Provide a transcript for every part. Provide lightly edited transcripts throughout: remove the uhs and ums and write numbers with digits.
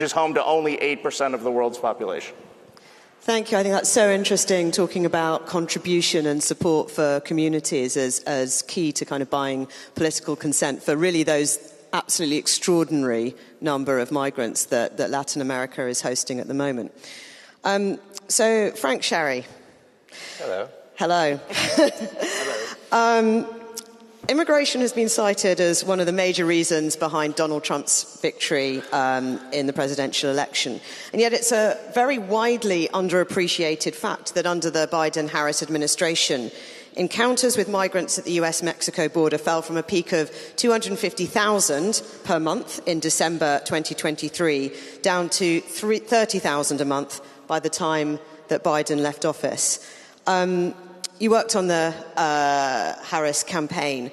is home to only 8% of the world's population. Thank you. I think that's so interesting, talking about contribution and support for communities as key to kind of buying political consent for really those absolutely extraordinary number of migrants that Latin America is hosting at the moment. So, Frank Sherry. Hello. Hello. Hello. Immigration has been cited as one of the major reasons behind Donald Trump's victory in the presidential election. And yet it's a very widely underappreciated fact that under the Biden-Harris administration, encounters with migrants at the US-Mexico border fell from a peak of 250,000 per month in December 2023 down to 30,000 a month by the time that Biden left office. You worked on the Harris campaign.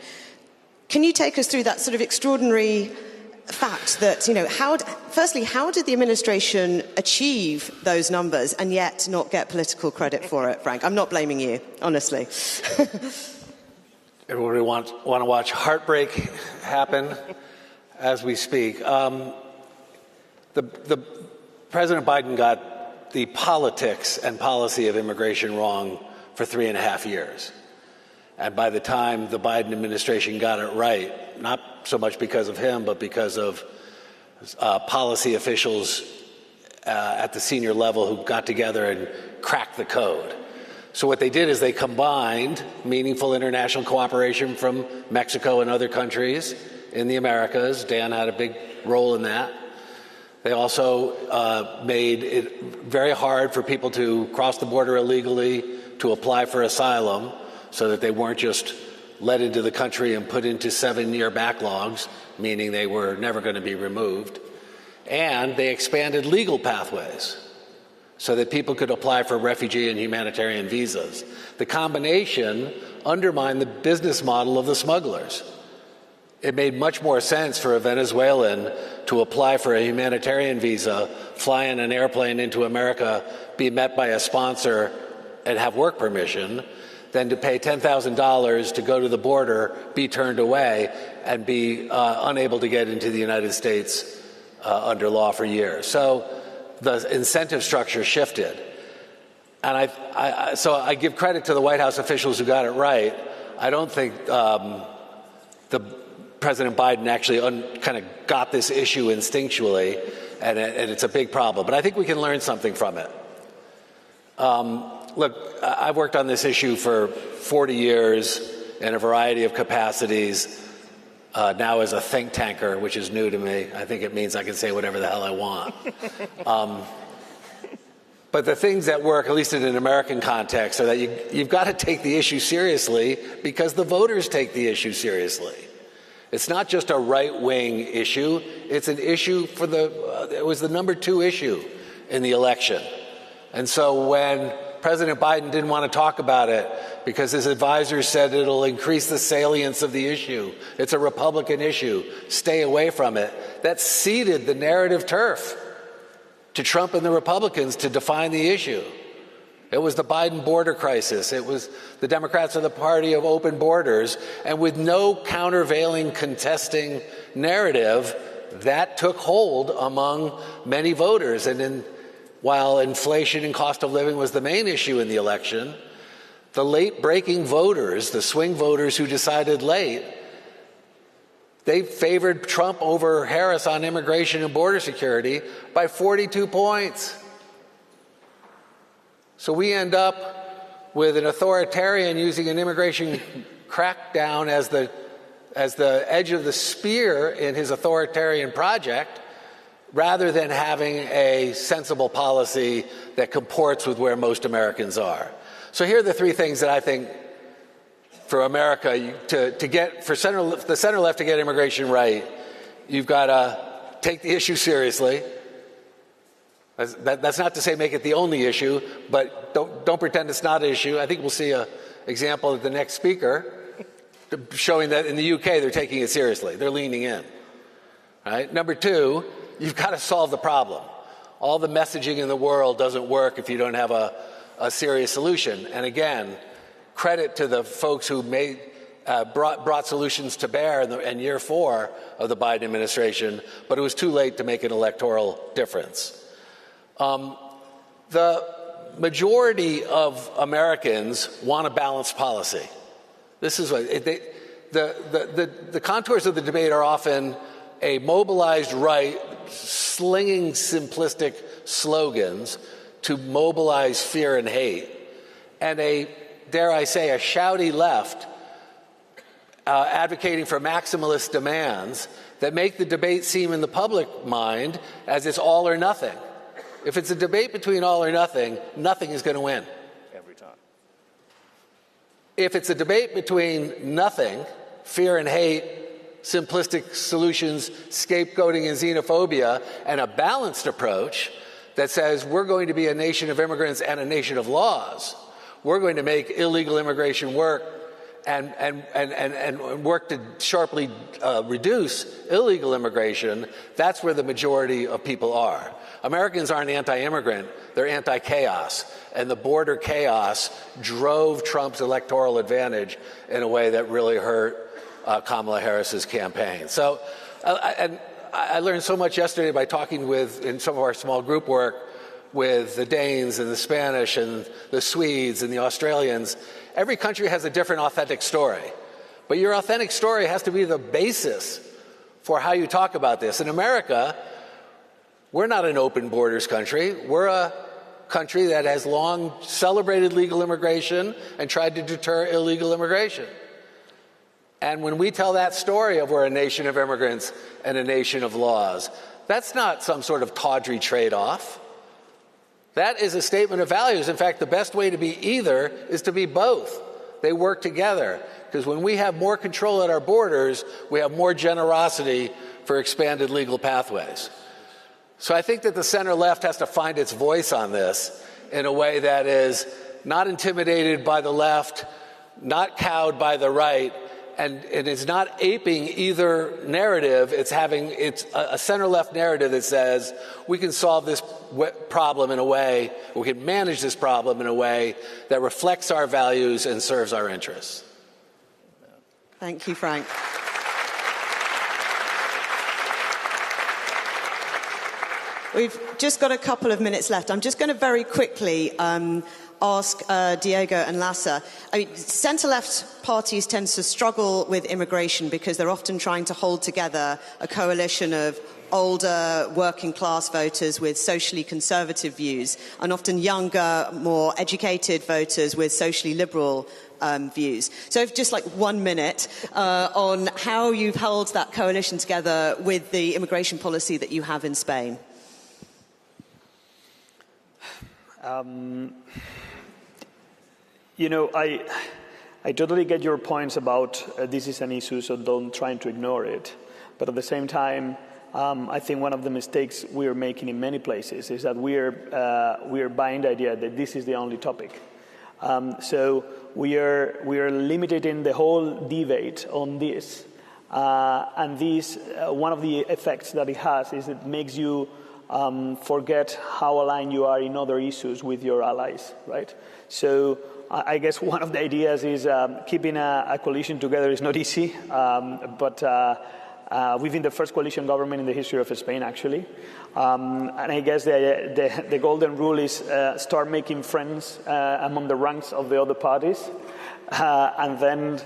Can you take us through that sort of extraordinary fact that, firstly, how did the administration achieve those numbers and yet not get political credit for it, Frank? I'm not blaming you, honestly. Everybody want to watch heartbreak happen as we speak. The President Biden got the politics and policy of immigration wrong for 3.5 years. And by the time the Biden administration got it right, not so much because of him, but because of policy officials at the senior level who got together and cracked the code. So what they did is they combined meaningful international cooperation from Mexico and other countries in the Americas. Dan had a big role in that. They also made it very hard for people to cross the border illegally, to apply for asylum, so that they weren't just let into the country and put into 7-year backlogs, meaning they were never going to be removed. And they expanded legal pathways so that people could apply for refugee and humanitarian visas. The combination undermined the business model of the smugglers. It made much more sense for a Venezuelan to apply for a humanitarian visa, fly in an airplane into America, be met by a sponsor, and have work permission, than to pay $10,000 to go to the border, be turned away, and be unable to get into the United States under law for years. So the incentive structure shifted. And so I give credit to the White House officials who got it right. I don't think President Biden actually kind of got this issue instinctually, and it's a big problem. But I think we can learn something from it. Look, I've worked on this issue for 40 years in a variety of capacities, now as a think tanker, which is new to me. I think it means I can say whatever the hell I want. But the things that work, at least in an American context, are that you've got to take the issue seriously because the voters take the issue seriously. It's not just a right-wing issue. It's an issue for it was the number 2 issue in the election. And so when President Biden didn't want to talk about it because his advisors said it'll increase the salience of the issue, it's a Republican issue, stay away from it, that ceded the narrative turf to Trump and the Republicans to define the issue. It was the Biden border crisis. It was the Democrats are the party of open borders. And with no countervailing contesting narrative, that took hold among many voters. And while inflation and cost of living was the main issue in the election, the late-breaking voters, the swing voters who decided late, they favored Trump over Harris on immigration and border security by 42 points. So we end up with an authoritarian using an immigration crackdown as the edge of the spear in his authoritarian project, rather than having a sensible policy that comports with where most Americans are. So here are the 3 things that I think for America, the center left to get immigration right, you've got to take the issue seriously. That's not to say make it the only issue, but don't pretend it's not an issue. I think we'll see an example of the next speaker showing that in the UK they're taking it seriously. They're leaning in. Right? Number 2, you've got to solve the problem. All the messaging in the world doesn't work if you don't have a serious solution. And again, credit to the folks who made brought solutions to bear in year 4 of the Biden administration, but it was too late to make an electoral difference. The majority of Americans want a balanced policy. This is what the contours of the debate are often a mobilized right slinging simplistic slogans to mobilize fear and hate, and a, dare I say, a shouty left advocating for maximalist demands that make the debate seem in the public mind as it's all or nothing. If it's a debate between all or nothing, nothing is going to win. Every time. If it's a debate between nothing, fear and hate, simplistic solutions, scapegoating and xenophobia, and a balanced approach that says we're going to be a nation of immigrants and a nation of laws, we're going to make illegal immigration work and work to sharply reduce illegal immigration, that's where the majority of people are. Americans aren't anti-immigrant, they're anti-chaos. And the border chaos drove Trump's electoral advantage in a way that really hurt Kamala Harris's campaign. So, and I learned so much yesterday by talking with, in some of our small group work, with the Danes and the Spanish and the Swedes and the Australians. Every country has a different authentic story. But your authentic story has to be the basis for how you talk about this. In America, we're not an open borders country. We're a country that has long celebrated legal immigration and tried to deter illegal immigration. And when we tell that story of we're a nation of immigrants and a nation of laws, that's not some sort of tawdry trade-off. That is a statement of values. In fact, the best way to be either is to be both. They work together. Because when we have more control at our borders, we have more generosity for expanded legal pathways. So I think that the center-left has to find its voice on this in a way that is not intimidated by the left, not cowed by the right, and it's not aping either narrative. It's a center-left narrative that says we can solve this problem in a way, we can manage this problem in a way that reflects our values and serves our interests. Thank you, Frank. We've just got a couple of minutes left. I'm just going to very quickly ask Diego and Lasse. I mean, centre-left parties tend to struggle with immigration because they're often trying to hold together a coalition of older working-class voters with socially conservative views and often younger, more educated voters with socially liberal views. So if just like 1 minute on how you've held that coalition together with the immigration policy that you have in Spain. You know, I totally get your points about this is an issue, so don't try to ignore it. But at the same time, I think one of the mistakes we are making in many places is that we are buying the idea that this is the only topic. So we are limiting the whole debate on this, and this one of the effects that it has is it makes you forget how aligned you are in other issues with your allies, right? So I guess one of the ideas is keeping a coalition together is not easy, but we've been the first coalition government in the history of Spain, actually. And I guess the golden rule is start making friends among the ranks of the other parties, and then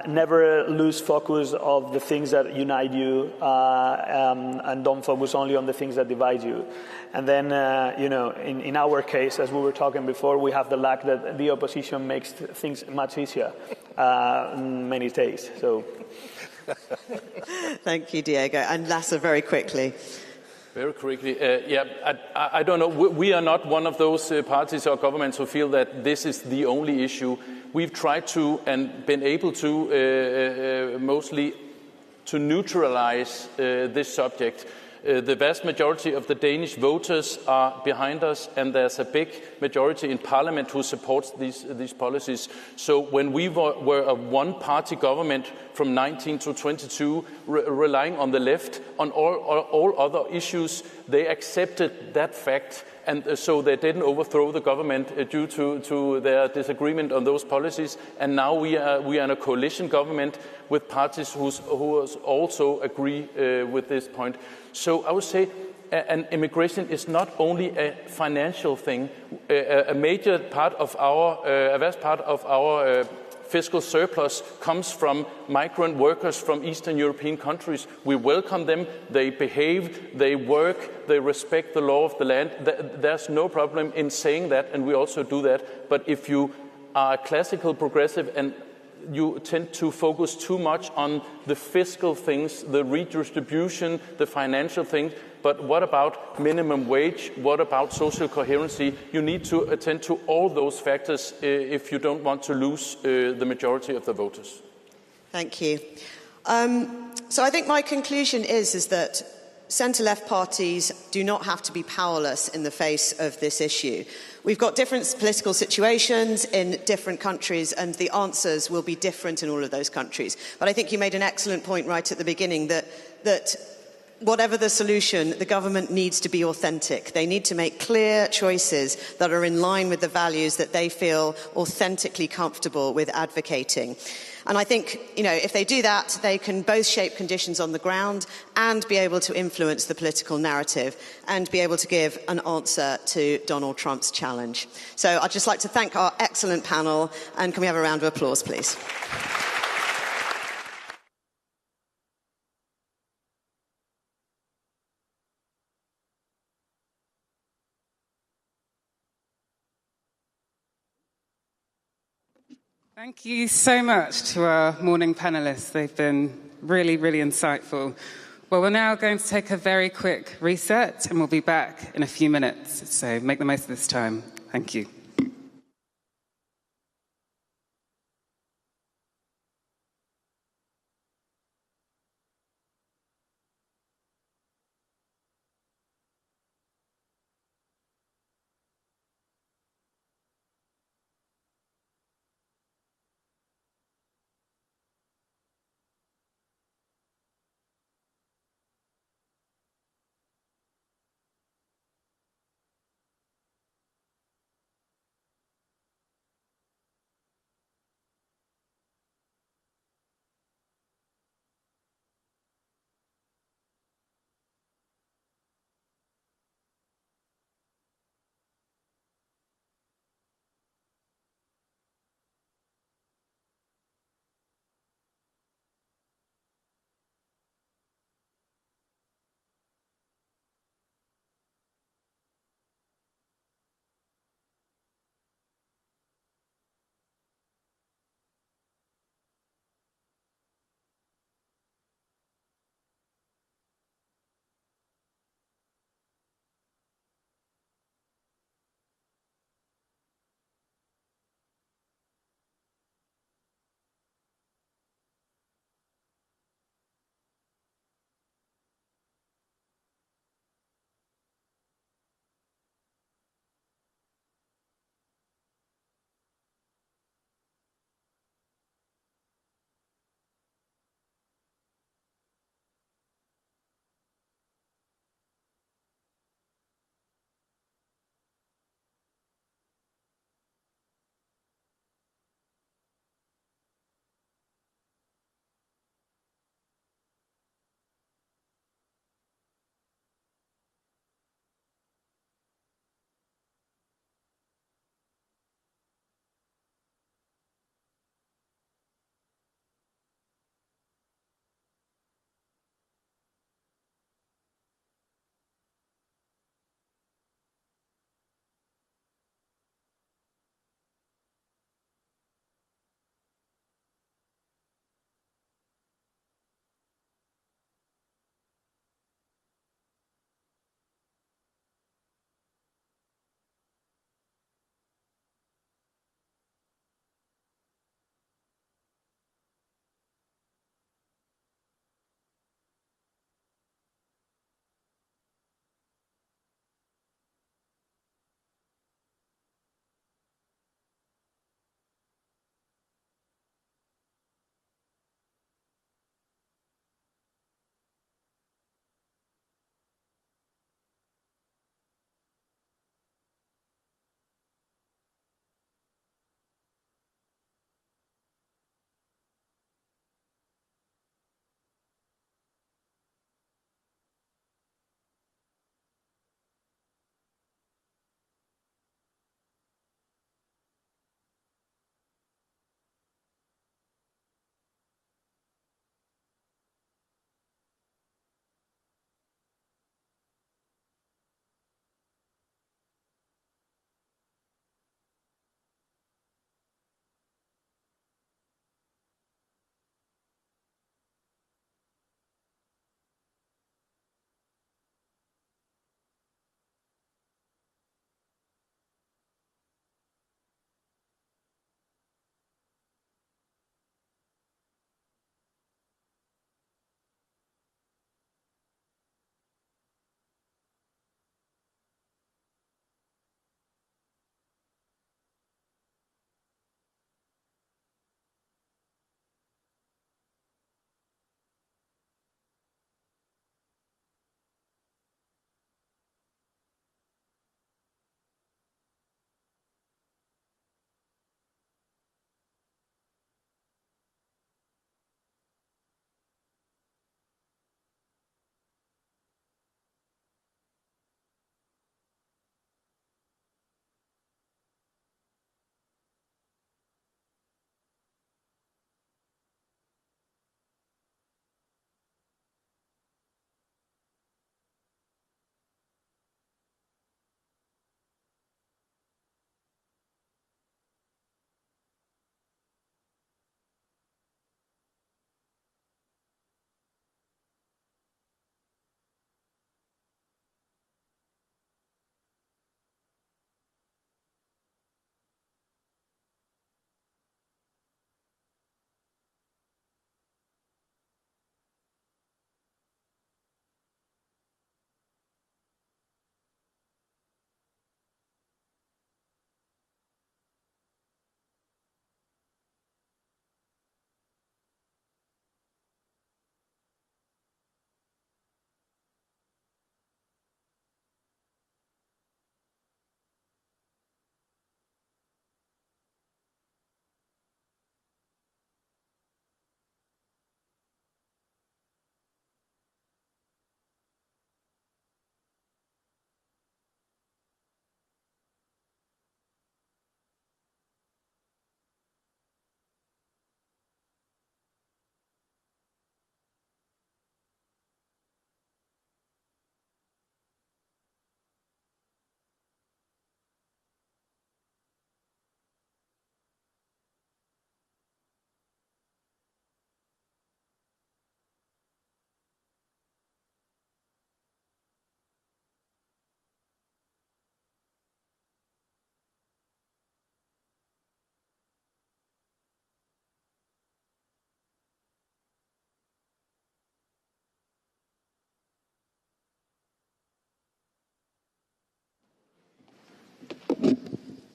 never lose focus of the things that unite you, and don't focus only on the things that divide you. And then, you know, in our case, as we were talking before, we have the luck that the opposition makes things much easier many days. So. Thank you, Diego. And Lasse, very quickly. Very quickly. I don't know. We are not one of those parties or governments who feel that this is the only issue. We've tried to and been able to mostly to neutralize this subject. The vast majority of the Danish voters are behind us, and there's a big majority in Parliament who supports these policies. So when we were a one-party government, from 19 to 22, relying on the left on all other issues. They accepted that fact, and so they didn't overthrow the government due to their disagreement on those policies. And now we are in a coalition government with parties who also agree with this point. So I would say, and immigration is not only a financial thing. A major part of a vast part of our fiscal surplus comes from migrant workers from Eastern European countries. We welcome them. They behave, they work, they respect the law of the land. There's no problem in saying that, and we also do that. But if you are classical progressive and you tend to focus too much on the fiscal things, the redistribution, the financial things. But what about minimum wage? What about social coherency? You need to attend to all those factors if you don't want to lose the majority of the voters. Thank you. So I think my conclusion is that centre-left parties do not have to be powerless in the face of this issue. We've got different political situations in different countries, and the answers will be different in all of those countries. But I think you made an excellent point right at the beginning that whatever the solution, the government needs to be authentic. They need to make clear choices that are in line with the values that they feel authentically comfortable with advocating. And I think, if they do that, they can both shape conditions on the ground and be able to influence the political narrative and be able to give an answer to Donald Trump's challenge. So I'd just like to thank our excellent panel, and can we have a round of applause, please? Thank you so much to our morning panellists. They've been really, really insightful. Well, we're now going to take a very quick reset, and we'll be back in a few minutes. So make the most of this time. Thank you.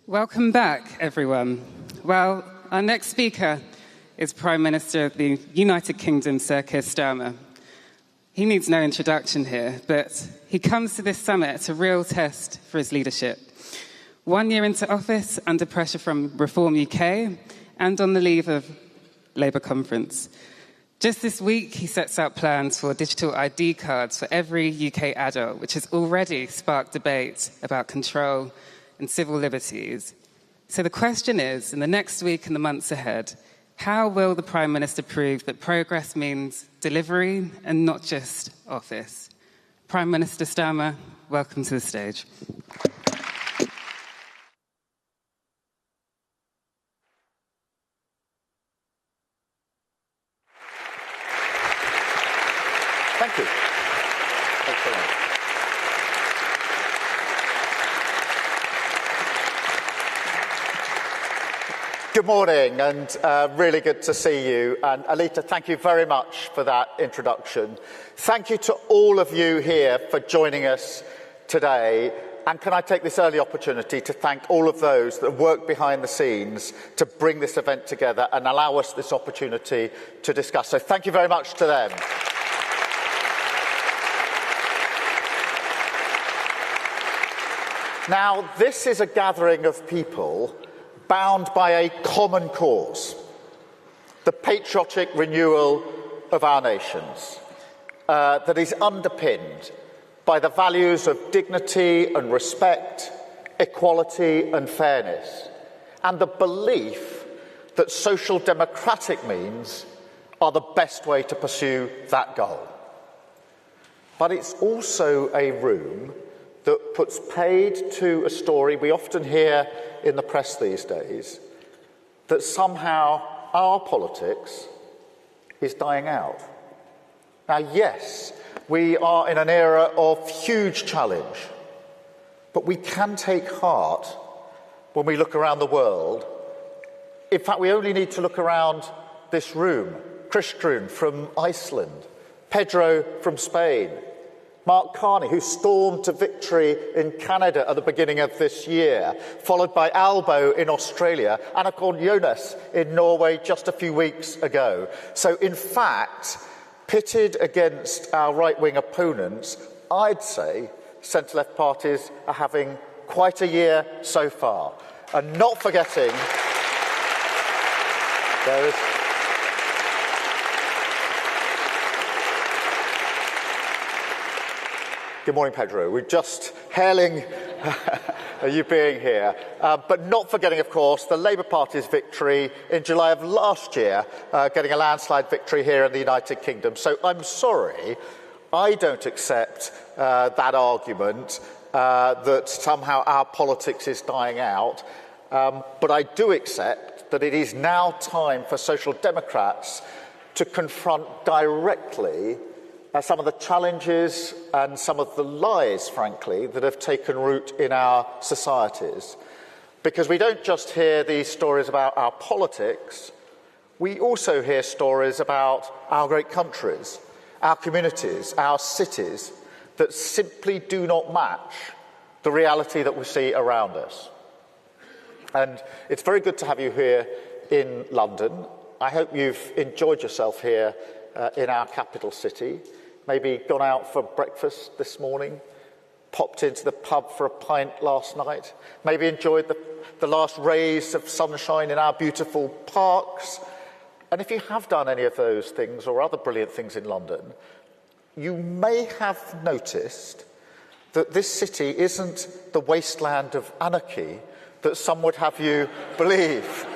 Welcome back, everyone. Well, our next speaker is Prime Minister of the United Kingdom, Sir Keir Starmer. He needs no introduction here, but he comes to this summit at a real test for his leadership. 1 year into office, under pressure from Reform UK, and on the leave of Labour conference. Just this week, he sets out plans for digital ID cards for every UK adult, which has already sparked debate about control and civil liberties. So the question is, in the next week and the months ahead, how will the Prime Minister prove that progress means delivery and not just office? Prime Minister Starmer, welcome to the stage. Thank you. Thanks very much. Good morning, and really good to see you. And Alita, thank you very much for that introduction. Thank you to all of you here for joining us today. And can I take this early opportunity to thank all of those that work behind the scenes to bring this event together and allow us this opportunity to discuss. So thank you very much to them. Now, this is a gathering of people bound by a common cause, the patriotic renewal of our nations, that is underpinned by the values of dignity and respect, equality and fairness, and the belief that social democratic means are the best way to pursue that goal. But it's also a room that puts paid to a story we often hear in the press these days, that somehow our politics is dying out. Now, yes, we are in an era of huge challenge, but we can take heart when we look around the world. In fact, we only need to look around this room. Kristrún from Iceland, Pedro from Spain, Mark Carney, who stormed to victory in Canada at the beginning of this year, followed by Albo in Australia, and of course Jonas in Norway just a few weeks ago. So in fact, pitted against our right-wing opponents, I'd say centre-left parties are having quite a year so far. And not forgetting, there is... Good morning, Pedro. We're just hailing you being here. But not forgetting, of course, the Labour Party's victory in July of last year, getting a landslide victory here in the United Kingdom. So I'm sorry, I don't accept that argument that somehow our politics is dying out. But I do accept that it is now time for Social Democrats to confront directly some of the challenges and some of the lies, frankly, that have taken root in our societies. Because we don't just hear these stories about our politics, we also hear stories about our great countries, our communities, our cities, that simply do not match the reality that we see around us. And it's very good to have you here in London. I hope you've enjoyed yourself here in our capital city. Maybe gone out for breakfast this morning, popped into the pub for a pint last night, maybe enjoyed the last rays of sunshine in our beautiful parks. And if you have done any of those things or other brilliant things in London, you may have noticed that this city isn't the wasteland of anarchy that some would have you believe.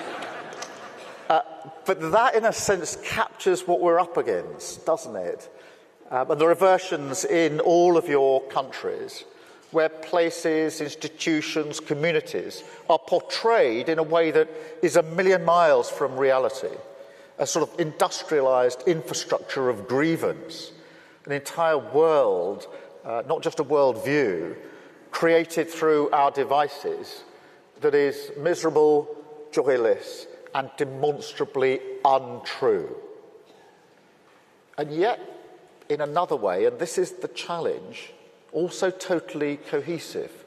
But that, in a sense, captures what we're up against, doesn't it? And there are versions in all of your countries where places, institutions, communities are portrayed in a way that is a million miles from reality. A sort of industrialised infrastructure of grievance, an entire world, not just a world view, created through our devices that is miserable, joyless, and demonstrably untrue. And yet, in another way, and this is the challenge, also totally cohesive.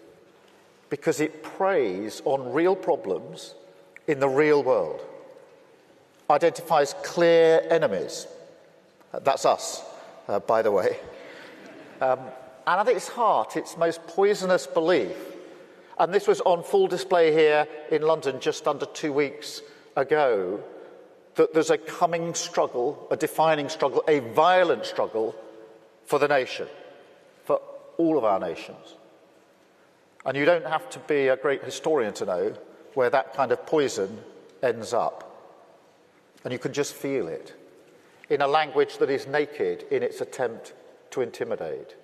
because it preys on real problems in the real world, identifies clear enemies. That's us, by the way. And at its heart, its most poisonous belief, and this was on full display here in London just under 2 weeks ago, that there's a coming struggle, a defining struggle, a violent struggle for the nation, for all of our nations. And you don't have to be a great historian to know where that kind of poison ends up. And you can just feel it in a language that is naked in its attempt to intimidate.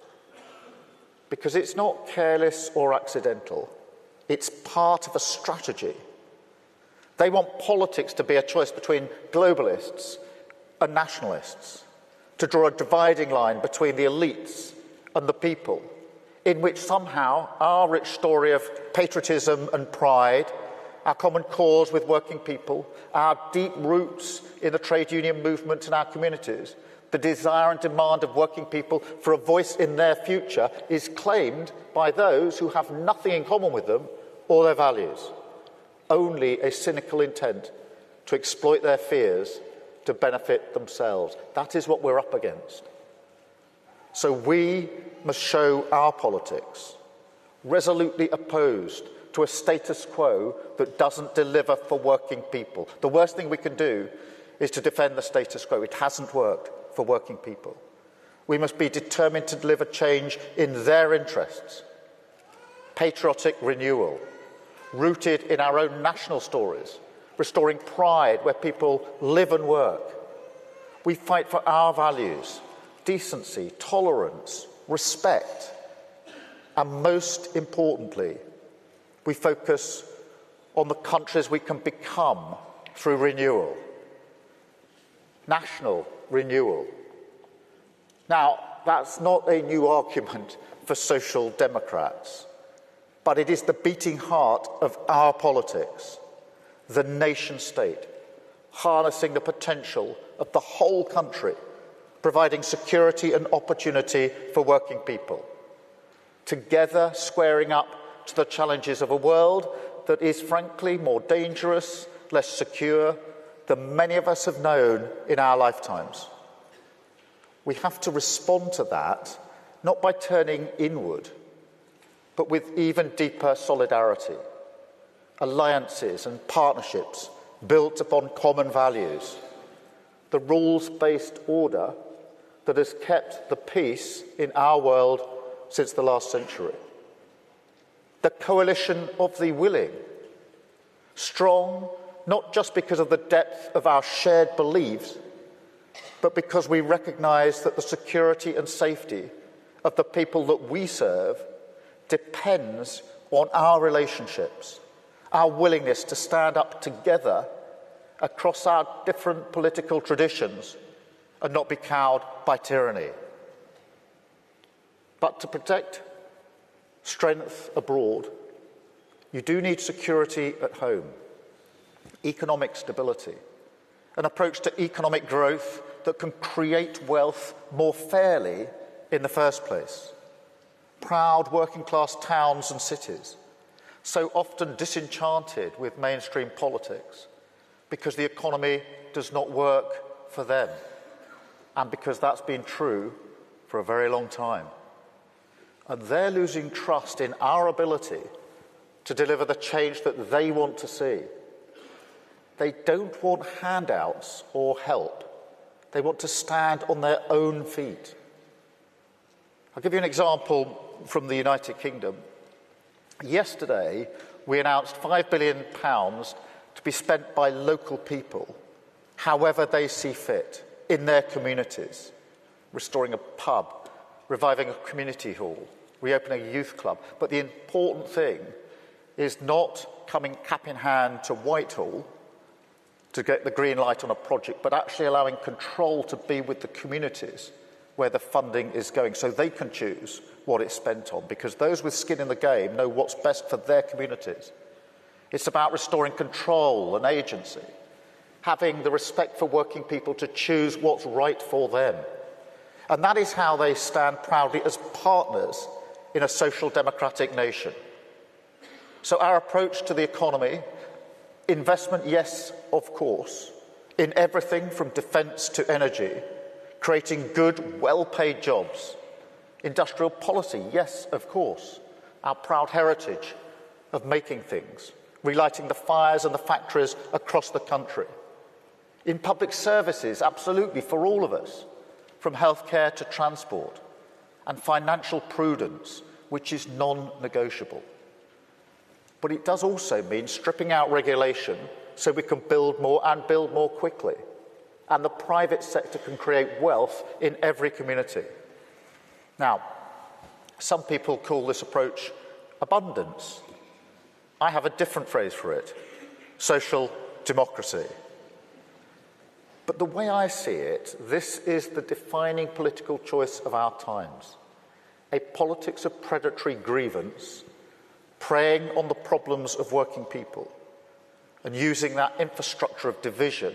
Because it's not careless or accidental. It's part of a strategy. They want politics to be a choice between globalists and nationalists, to draw a dividing line between the elites and the people, in which somehow our rich story of patriotism and pride, our common cause with working people, our deep roots in the trade union movement in our communities, the desire and demand of working people for a voice in their future is claimed by those who have nothing in common with them or their values. Only a cynical intent to exploit their fears to benefit themselves. That is what we're up against. So we must show our politics resolutely opposed to a status quo that doesn't deliver for working people. The worst thing we can do is to defend the status quo. It hasn't worked for working people. We must be determined to deliver change in their interests. Patriotic renewal, rooted in our own national stories, restoring pride where people live and work. We fight for our values, decency, tolerance, respect, and most importantly, we focus on the countries we can become through renewal. National renewal. Now, that's not a new argument for social democrats, but it is the beating heart of our politics, the nation state, harnessing the potential of the whole country, providing security and opportunity for working people, together squaring up to the challenges of a world that is frankly more dangerous, less secure than many of us have known in our lifetimes. We have to respond to that, not by turning inward, but with even deeper solidarity, alliances and partnerships built upon common values, the rules-based order that has kept the peace in our world since the last century. The coalition of the willing, strong not just because of the depth of our shared beliefs, but because we recognise that the security and safety of the people that we serve depends on our relationships, our willingness to stand up together across our different political traditions and not be cowed by tyranny. But to protect strength abroad, you do need security at home, economic stability, an approach to economic growth that can create wealth more fairly in the first place. Proud working-class towns and cities, so often disenchanted with mainstream politics because the economy does not work for them, and because that's been true for a very long time. And they're losing trust in our ability to deliver the change that they want to see. They don't want handouts or help. They want to stand on their own feet. I'll give you an example from the United Kingdom. Yesterday, we announced £5 billion to be spent by local people, however they see fit, in their communities, restoring a pub, reviving a community hall, reopening a youth club. But the important thing is not coming cap in hand to Whitehall to get the green light on a project, but actually allowing control to be with the communities where the funding is going, so they can choose what it's spent on, because those with skin in the game know what's best for their communities. It's about restoring control and agency, having the respect for working people to choose what's right for them. And that is how they stand proudly as partners in a social democratic nation. So our approach to the economy, investment, yes, of course, in everything from defence to energy, creating good, well-paid jobs. Industrial policy, yes, of course, our proud heritage of making things, relighting the fires and the factories across the country. In public services, absolutely, for all of us, from healthcare to transport, and financial prudence, which is non-negotiable. But it does also mean stripping out regulation so we can build more and build more quickly, and the private sector can create wealth in every community. Now, some people call this approach abundance. I have a different phrase for it: social democracy. But the way I see it, this is the defining political choice of our times. A politics of predatory grievance, preying on the problems of working people, and using that infrastructure of division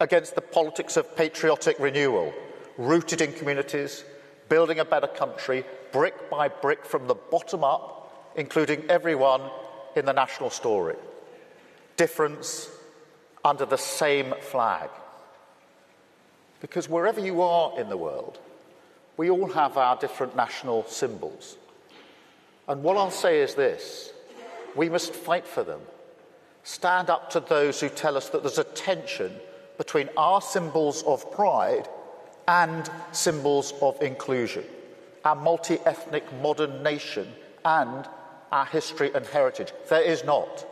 against the politics of patriotic renewal, rooted in communities, building a better country, brick by brick from the bottom up, including everyone in the national story. Difference under the same flag. Because wherever you are in the world, we all have our different national symbols. And what I'll say is this: we must fight for them. Stand up to those who tell us that there's a tension between our symbols of pride and symbols of inclusion, our multi-ethnic modern nation and our history and heritage. There is not.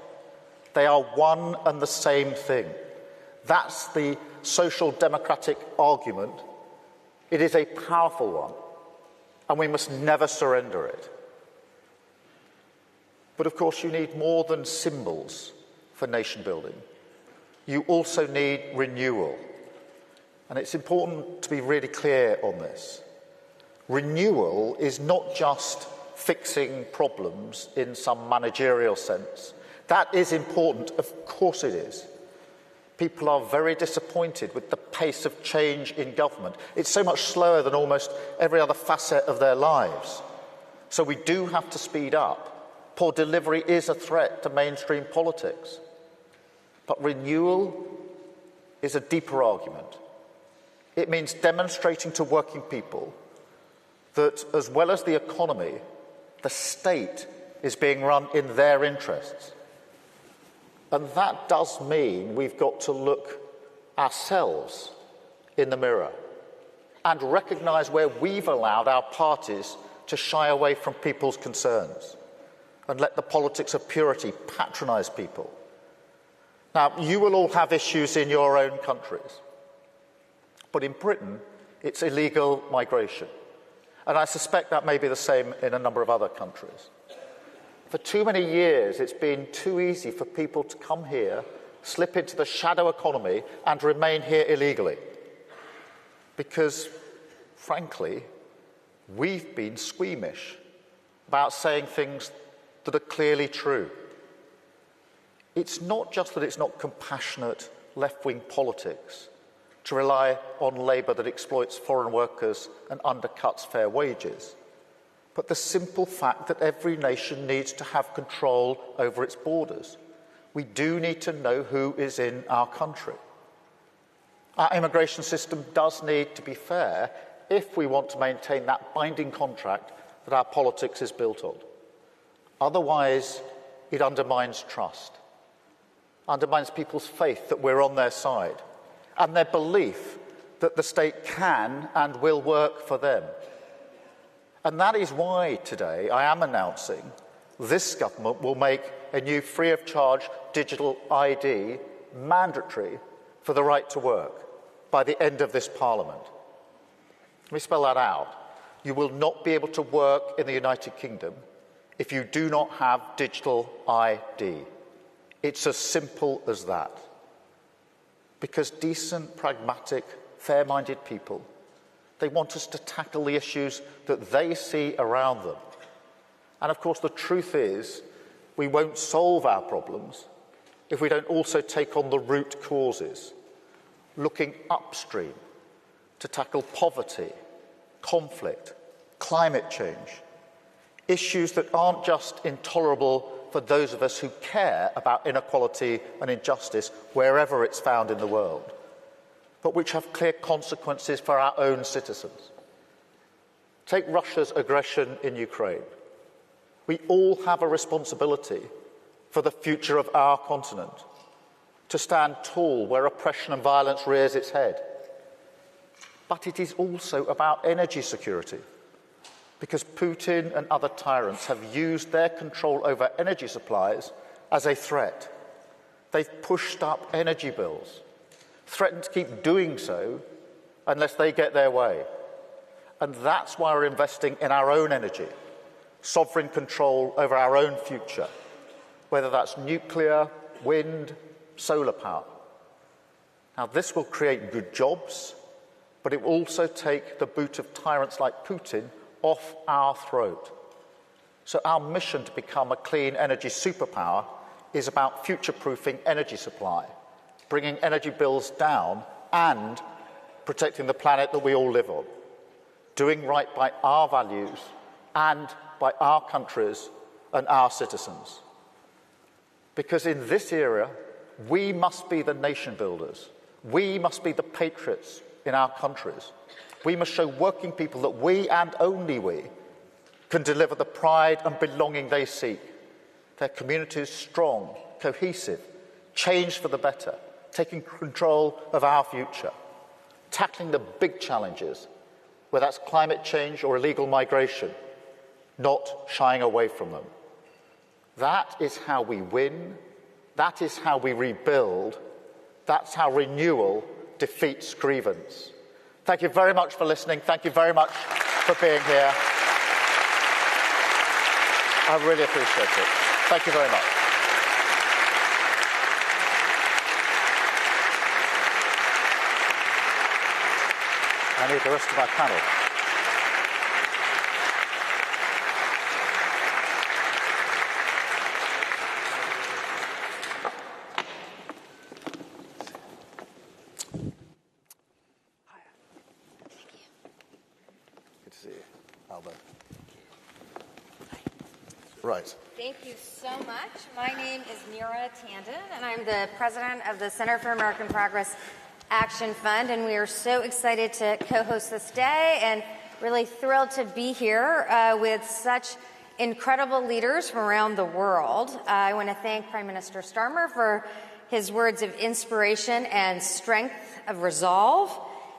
They are one and the same thing. That's the social democratic argument. It is a powerful one, and we must never surrender it. But of course, you need more than symbols for nation building. You also need renewal. And it's important to be really clear on this. Renewal is not just fixing problems in some managerial sense. That is important, of course it is. People are very disappointed with the pace of change in government. It's so much slower than almost every other facet of their lives. So we do have to speed up. Poor delivery is a threat to mainstream politics. But renewal is a deeper argument. It means demonstrating to working people that, as well as the economy, the state is being run in their interests. And that does mean we've got to look ourselves in the mirror and recognise where we've allowed our parties to shy away from people's concerns and let the politics of purity patronise people. Now, you will all have issues in your own countries, but in Britain, it's illegal migration. And I suspect that may be the same in a number of other countries. For too many years, it's been too easy for people to come here, slip into the shadow economy, and remain here illegally. Because, frankly, we've been squeamish about saying things that are clearly true. It's not just that it's not compassionate left-wing politics to rely on labour that exploits foreign workers and undercuts fair wages, but the simple fact that every nation needs to have control over its borders. We do need to know who is in our country. Our immigration system does need to be fair if we want to maintain that binding contract that our politics is built on. Otherwise, it undermines trust, undermines people's faith that we're on their side, and their belief that the state can and will work for them. And that is why today I am announcing this government will make a new free-of-charge digital ID mandatory for the right to work by the end of this Parliament. Let me spell that out. You will not be able to work in the United Kingdom if you do not have digital ID. It's as simple as that. Because decent, pragmatic, fair-minded people, they want us to tackle the issues that they see around them. And of course, the truth is, we won't solve our problems if we don't also take on the root causes, looking upstream to tackle poverty, conflict, climate change, issues that aren't just intolerable for those of us who care about inequality and injustice wherever it's found in the world, but which have clear consequences for our own citizens. Take Russia's aggression in Ukraine. We all have a responsibility for the future of our continent, to stand tall where oppression and violence rears its head. But it is also about energy security, because Putin and other tyrants have used their control over energy supplies as a threat. They've pushed up energy bills, threatened to keep doing so unless they get their way. And that's why we're investing in our own energy, sovereign control over our own future, whether that's nuclear, wind, solar power. Now, this will create good jobs, but it will also take the boot of tyrants like Putin off our throat. So our mission to become a clean energy superpower is about future-proofing energy supply, bringing energy bills down and protecting the planet that we all live on, doing right by our values and by our countries and our citizens. Because in this era, we must be the nation builders. We must be the patriots in our countries. We must show working people that we, and only we, can deliver the pride and belonging they seek. Their communities strong, cohesive, changed for the better, taking control of our future, tackling the big challenges, whether that's climate change or illegal migration, not shying away from them. That is how we win. That is how we rebuild. That's how renewal defeats grievance. Thank you very much for listening. Thank you very much for being here. I really appreciate it. Thank you very much. I need the rest of our panel. Right. Thank you so much. My name is Neera Tandon, and I'm the president of the Center for American Progress Action Fund, and we are so excited to co-host this day and really thrilled to be here with such incredible leaders from around the world. I want to thank Prime Minister Starmer for his words of inspiration and strength of resolve,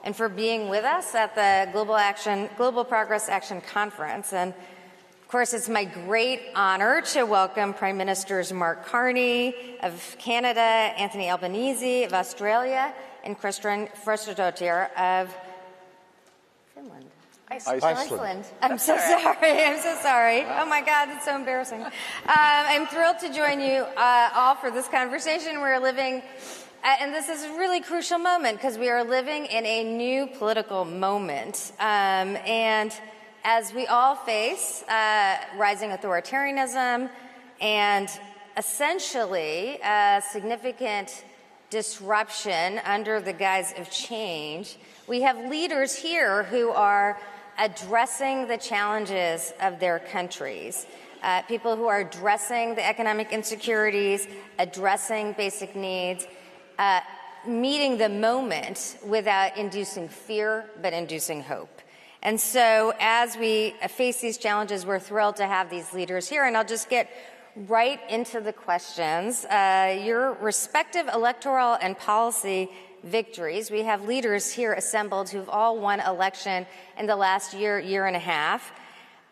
and for being with us at the Global Progress Action Conference. And of course, it's my great honor to welcome Prime Ministers Mark Carney of Canada, Anthony Albanese of Australia, and Kristian Frostadottir of Finland. Iceland. I'm so sorry. I'm so sorry. Oh my God, it's so embarrassing. I'm thrilled to join you all for this conversation. We're living, and this is a really crucial moment because we are living in a new political moment. And as we all face rising authoritarianism and essentially significant disruption under the guise of change, we have leaders here who are addressing the challenges of their countries, people who are addressing the economic insecurities, addressing basic needs, meeting the moment without inducing fear, but inducing hope. And so as we face these challenges, we're thrilled to have these leaders here. And I'll just get right into the questions. Your respective electoral and policy victories. We have leaders here assembled who've all won election in the last year and a half.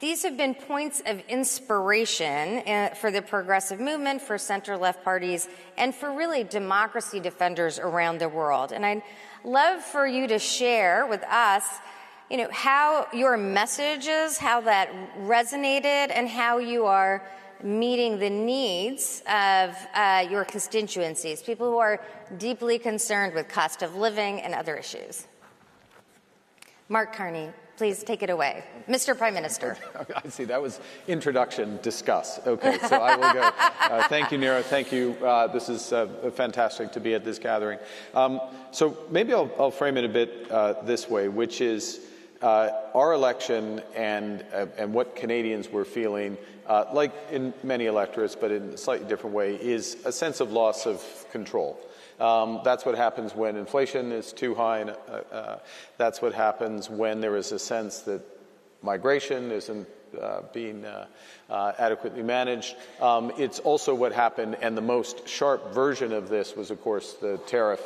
These have been points of inspiration for the progressive movement, for center-left parties, and for really democracy defenders around the world. And I'd love for you to share with us how your messages, how that resonated, and how you are meeting the needs of your constituencies, people who are deeply concerned with cost of living and other issues. Mark Carney, please take it away. Mr. Prime Minister. I see, that was introduction, discuss. Okay, so I will go. Thank you, Neera. Thank you. This is fantastic to be at this gathering. So maybe I'll frame it a bit this way, which is, our election and what Canadians were feeling, like in many electorates, but in a slightly different way, is a sense of loss of control. That's what happens when inflation is too high, and that's what happens when there is a sense that migration isn't being adequately managed. It's also what happened, and the most sharp version of this was, of course, the tariff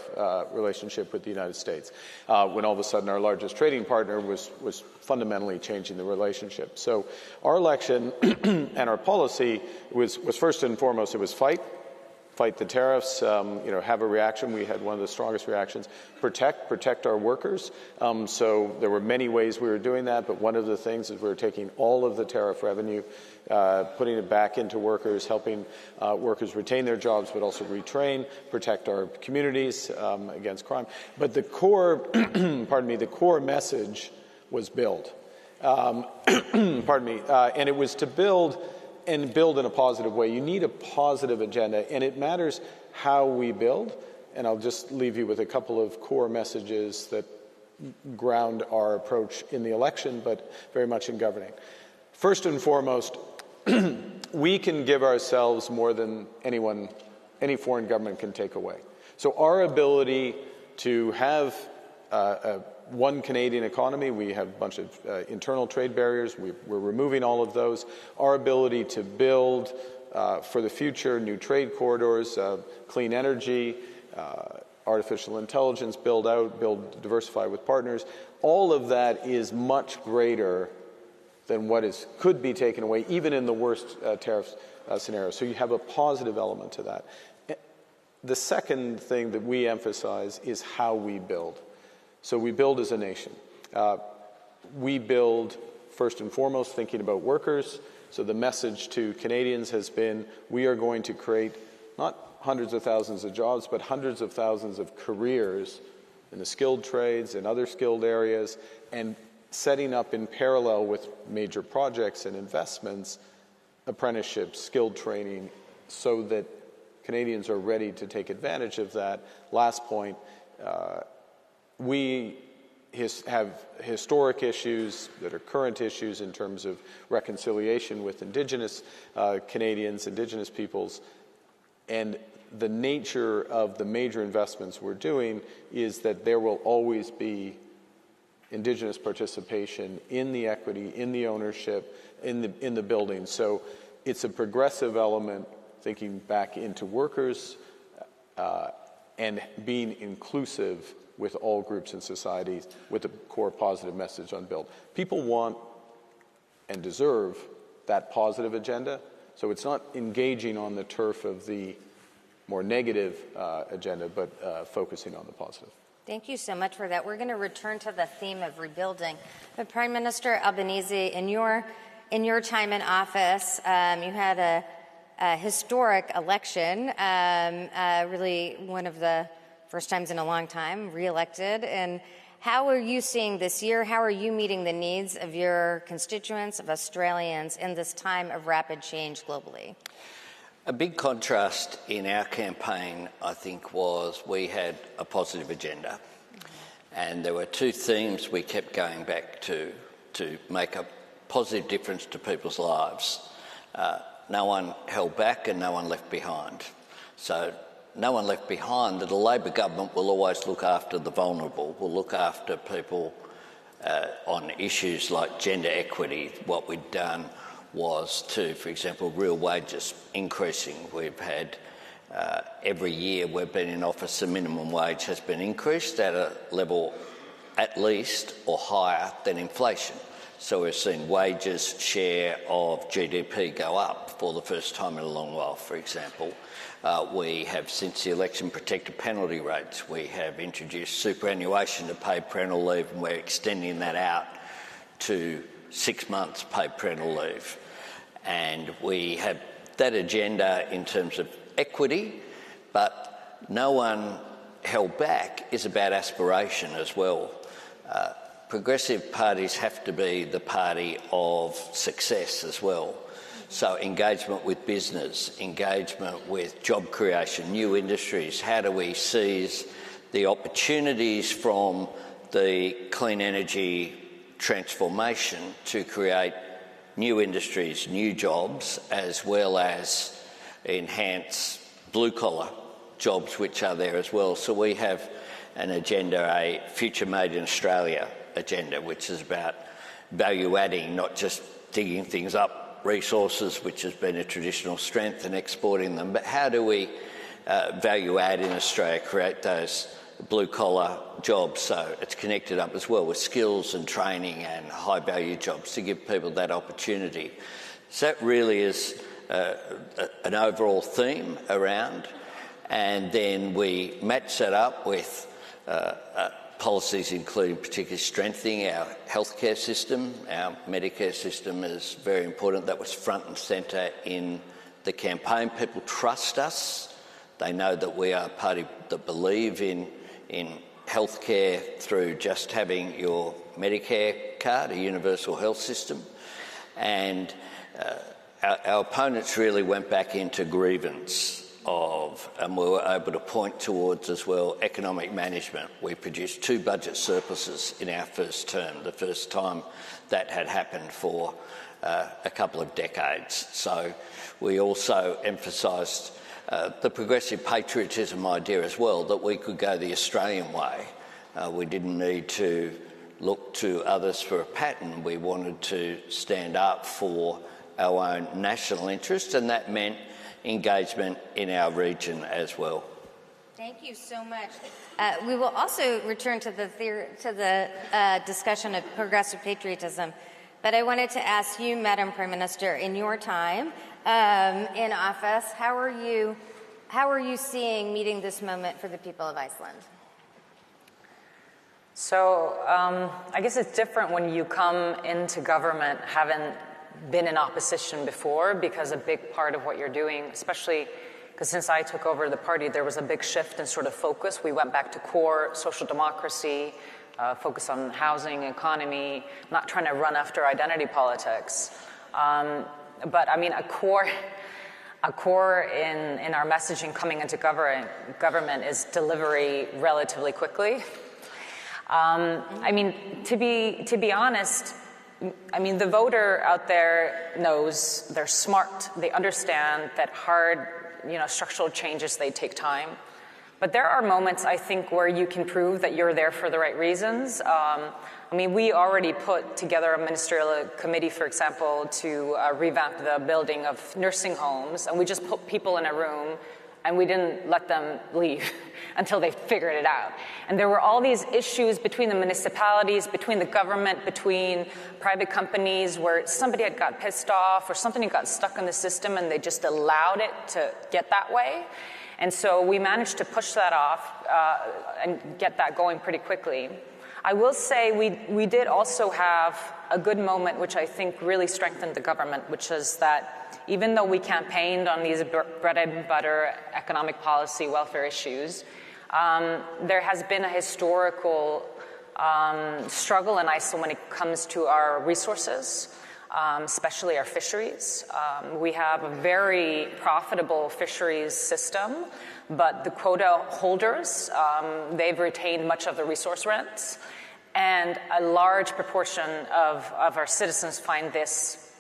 relationship with the United States, when all of a sudden our largest trading partner was fundamentally changing the relationship. So our election and our policy was first and foremost, it was fight the tariffs, have a reaction. We had one of the strongest reactions. Protect our workers. So there were many ways we were doing that, but one of the things is we were taking all of the tariff revenue, putting it back into workers, helping workers retain their jobs, but also retrain, protect our communities against crime. But the core, the core message was build. And it was to build in a positive way. You need a positive agenda, and it matters how we build. And I'll just leave you with a couple of core messages that ground our approach in the election, but very much in governing. First and foremost, we can give ourselves more than any foreign government can take away. So our ability to have one Canadian economy, we have a bunch of internal trade barriers, we're removing all of those. Our ability to build for the future new trade corridors, clean energy, artificial intelligence, diversify with partners, all of that is much greater than what could be taken away, even in the worst tariff scenario. So you have a positive element to that. The second thing that we emphasize is how we build. So we build as a nation. We build, first and foremost, thinking about workers. So the message to Canadians has been, we are going to create not hundreds of thousands of jobs, but hundreds of thousands of careers in the skilled trades and other skilled areas, and setting up in parallel with major projects and investments, apprenticeships, skilled training, so that Canadians are ready to take advantage of that. Last point, we have historic issues that are current issues in terms of reconciliation with Indigenous Canadians, Indigenous peoples, and the nature of the major investments we're doing is that there will always be Indigenous participation in the equity, in the ownership, in the building. So it's a progressive element, thinking back into workers and being inclusive with all groups and societies, with a core positive message on build. People want and deserve that positive agenda, so it's not engaging on the turf of the more negative agenda, but focusing on the positive. Thank you so much for that. We're going to return to the theme of rebuilding. But Prime Minister Albanese, in your time in office, you had a historic election, really one of the first times in a long time, re-elected. And how are you seeing this year? How are you meeting the needs of your constituents, of Australians, in this time of rapid change globally? A big contrast in our campaign, I think, was we had a positive agenda. And there were two themes we kept going back to make a positive difference to people's lives. No one held back and no one left behind. So no one left behind, that a Labor government will always look after the vulnerable, will look after people on issues like gender equity. What we'd done was to, for example, real wages increasing. We've had, every year we've been in office, the minimum wage has been increased at a level at least or higher than inflation. So we've seen wages share of GDP go up for the first time in a long while, for example. We have, since the election, protected penalty rates. We have introduced superannuation to paid parental leave, and we're extending that out to 6 months paid parental leave. And we have that agenda in terms of equity, but no one held back is about aspiration as well. Progressive parties have to be the party of success as well. So engagement with business, engagement with job creation, new industries. How do we seize the opportunities from the clean energy transformation to create new industries, new jobs, as well as enhance blue-collar jobs which are there as well. So we have an agenda, a Future Made in Australia agenda, which is about value-adding, not just digging things up, resources, which has been a traditional strength, and exporting them, but how do we value-add in Australia, create those blue-collar jobs, so it's connected up as well with skills and training and high-value jobs to give people that opportunity. So that really is an overall theme around, and then we match that up with policies including particularly strengthening our healthcare system. Our Medicare system is very important. That was front and centre in the campaign. People trust us. They know that we are a party that believe in healthcare through just having your Medicare card, a universal health system. And our opponents really went back into grievance and we were able to point towards as well economic management. We produced 2 budget surpluses in our first term, the first time that had happened for a couple of decades. So we also emphasised the progressive patriotism idea as well, that we could go the Australian way. We didn't need to look to others for a pattern. We wanted to stand up for our own national interest, and that meant engagement in our region as well. Thank you so much. We will also return to the discussion of progressive patriotism, but I wanted to ask you, Madam Prime Minister, in your time in office, how are you seeing meeting this moment for the people of Iceland? So I guess it's different when you come into government having been in opposition before, because a big part of what you're doing, especially because since I took over the party, there was a big shift in sort of focus. We went back to core social democracy, focus on housing, economy, not trying to run after identity politics. But I mean, a core in our messaging coming into government is delivery relatively quickly. I mean, to be honest, I mean, the voter out there knows, they're smart, they understand that hard, structural changes, they take time. But there are moments, I think, where you can prove that you're there for the right reasons. I mean, we already put together a ministerial committee, for example, to revamp the building of nursing homes, and we just put people in a room and we didn't let them leave until they figured it out. And there were all these issues between the municipalities, between the government, between private companies, where somebody had got pissed off or something had got stuck in the system and they just allowed it to get that way. And so we managed to push that off and get that going pretty quickly. I will say we did also have a good moment, which I think really strengthened the government, which is that even though we campaigned on these bread and butter economic policy welfare issues, there has been a historical struggle in Iceland when it comes to our resources, especially our fisheries. We have a very profitable fisheries system, but the quota holders, they've retained much of the resource rents, and a large proportion of our citizens find this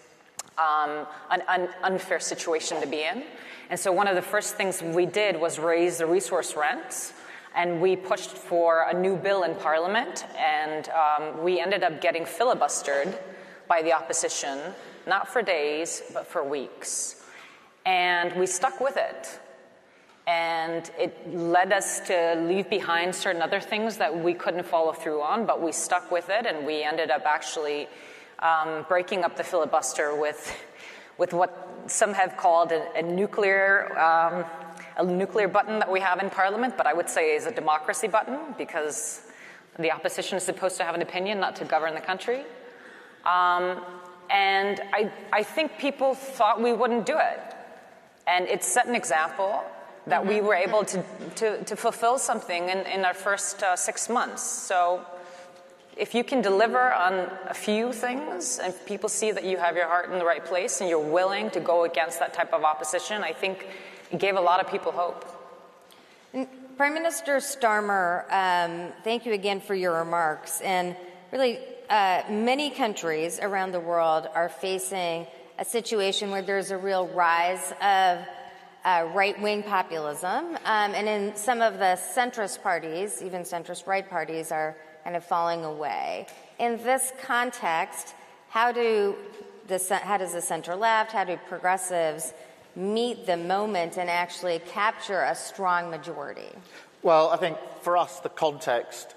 an unfair situation to be in. And so one of the first things we did was raise the resource rents, and we pushed for a new bill in Parliament, and we ended up getting filibustered by the opposition, not for days, but for weeks. And we stuck with it. And it led us to leave behind certain other things that we couldn't follow through on, but we stuck with it, and we ended up actually breaking up the filibuster with what some have called a nuclear button that we have in Parliament, but I would say is a democracy button, because the opposition is supposed to have an opinion, not to govern the country. And I think people thought we wouldn't do it. And it set an example that we were able to fulfill something in our first 6 months. So if you can deliver on a few things and people see that you have your heart in the right place and you're willing to go against that type of opposition, I think it gave a lot of people hope. Prime Minister Starmer, thank you again for your remarks. And really many countries around the world are facing a situation where there's a real rise of right-wing populism, and in some of the centrist parties, even centrist-right parties, are kind of falling away. In this context, how does the center-left, how do progressives meet the moment and actually capture a strong majority? Well, I think for us, the context,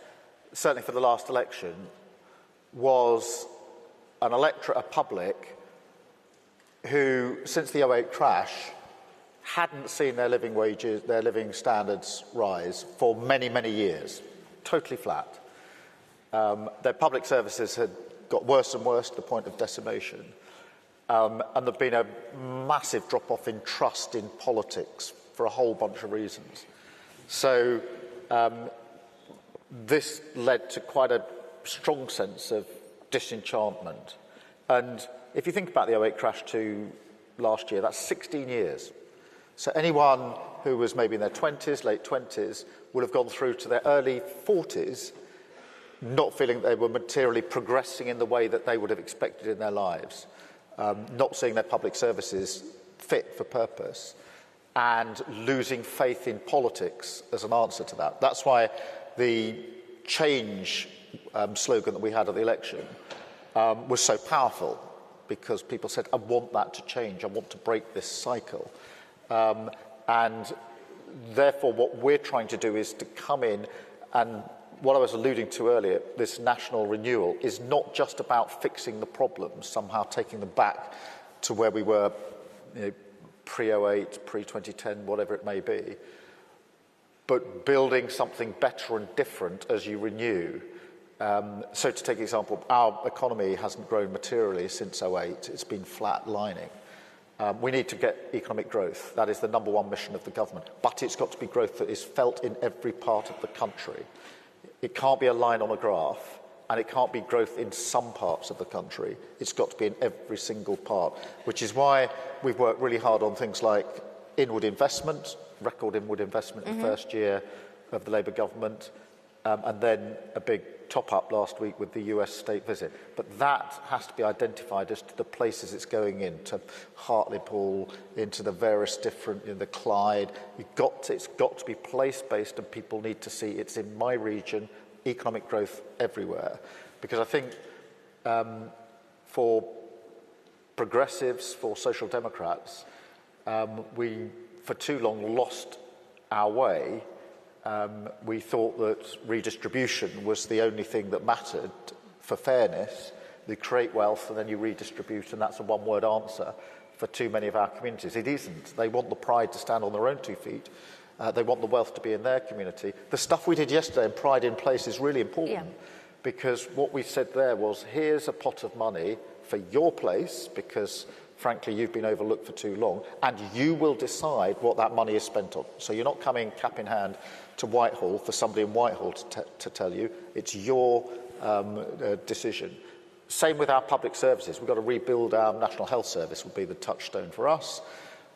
certainly for the last election, was an electorate, a public, who, since the 2008 crash, hadn't seen their living wages, their living standards rise for many, many years, totally flat. Their public services had got worse and worse to the point of decimation. And there'd been a massive drop-off in trust in politics for a whole bunch of reasons. So this led to quite a strong sense of disenchantment. And if you think about the 2008 crash to last year, that's 16 years. So anyone who was maybe in their 20s, late 20s, would have gone through to their early 40s not feeling they were materially progressing in the way that they would have expected in their lives, not seeing their public services fit for purpose, and losing faith in politics as an answer to that. That's why the change slogan that we had at the election was so powerful, because people said, I want that to change, I want to break this cycle. And therefore what we're trying to do is to come in, and what I was alluding to earlier, this national renewal, is not just about fixing the problems, somehow taking them back to where we were, pre-08, pre-2010, whatever it may be, but building something better and different as you renew. So to take an example, our economy hasn't grown materially since 2008. It's been flat-lining. We need to get economic growth. That is the number one mission of the government. But it's got to be growth that is felt in every part of the country. It can't be a line on a graph, and it can't be growth in some parts of the country. It's got to be in every single part, which is why we've worked really hard on things like inward investment, record inward investment in the first year of the Labour government, and then a big top-up last week with the US state visit. But that has to be identified as to the places it's going in, to Hartlepool, into the various different, the Clyde. It's got to be place-based, and people need to see it's in my region, economic growth everywhere. Because I think for progressives, for social democrats, we for too long lost our way. We thought that redistribution was the only thing that mattered for fairness. You create wealth and then you redistribute, and that's a one-word answer for too many of our communities. It isn't. They want the pride to stand on their own 2 feet. They want the wealth to be in their community. The stuff we did yesterday in Pride in Place is really important, because what we said there was, here's a pot of money for your place, because frankly, you've been overlooked for too long, and you will decide what that money is spent on. So you're not coming cap in hand to Whitehall for somebody in Whitehall to tell you. It's your decision. Same with our public services. We've got to rebuild our National Health Service, would be the touchstone for us.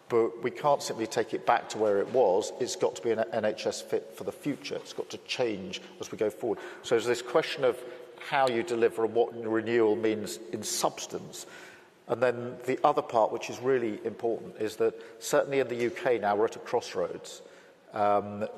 But we can't simply take it back to where it was. It's got to be an NHS fit for the future. It's got to change as we go forward. So there's this question of how you deliver and what renewal means in substance. And then the other part, which is really important, is that certainly in the UK now we're at a crossroads.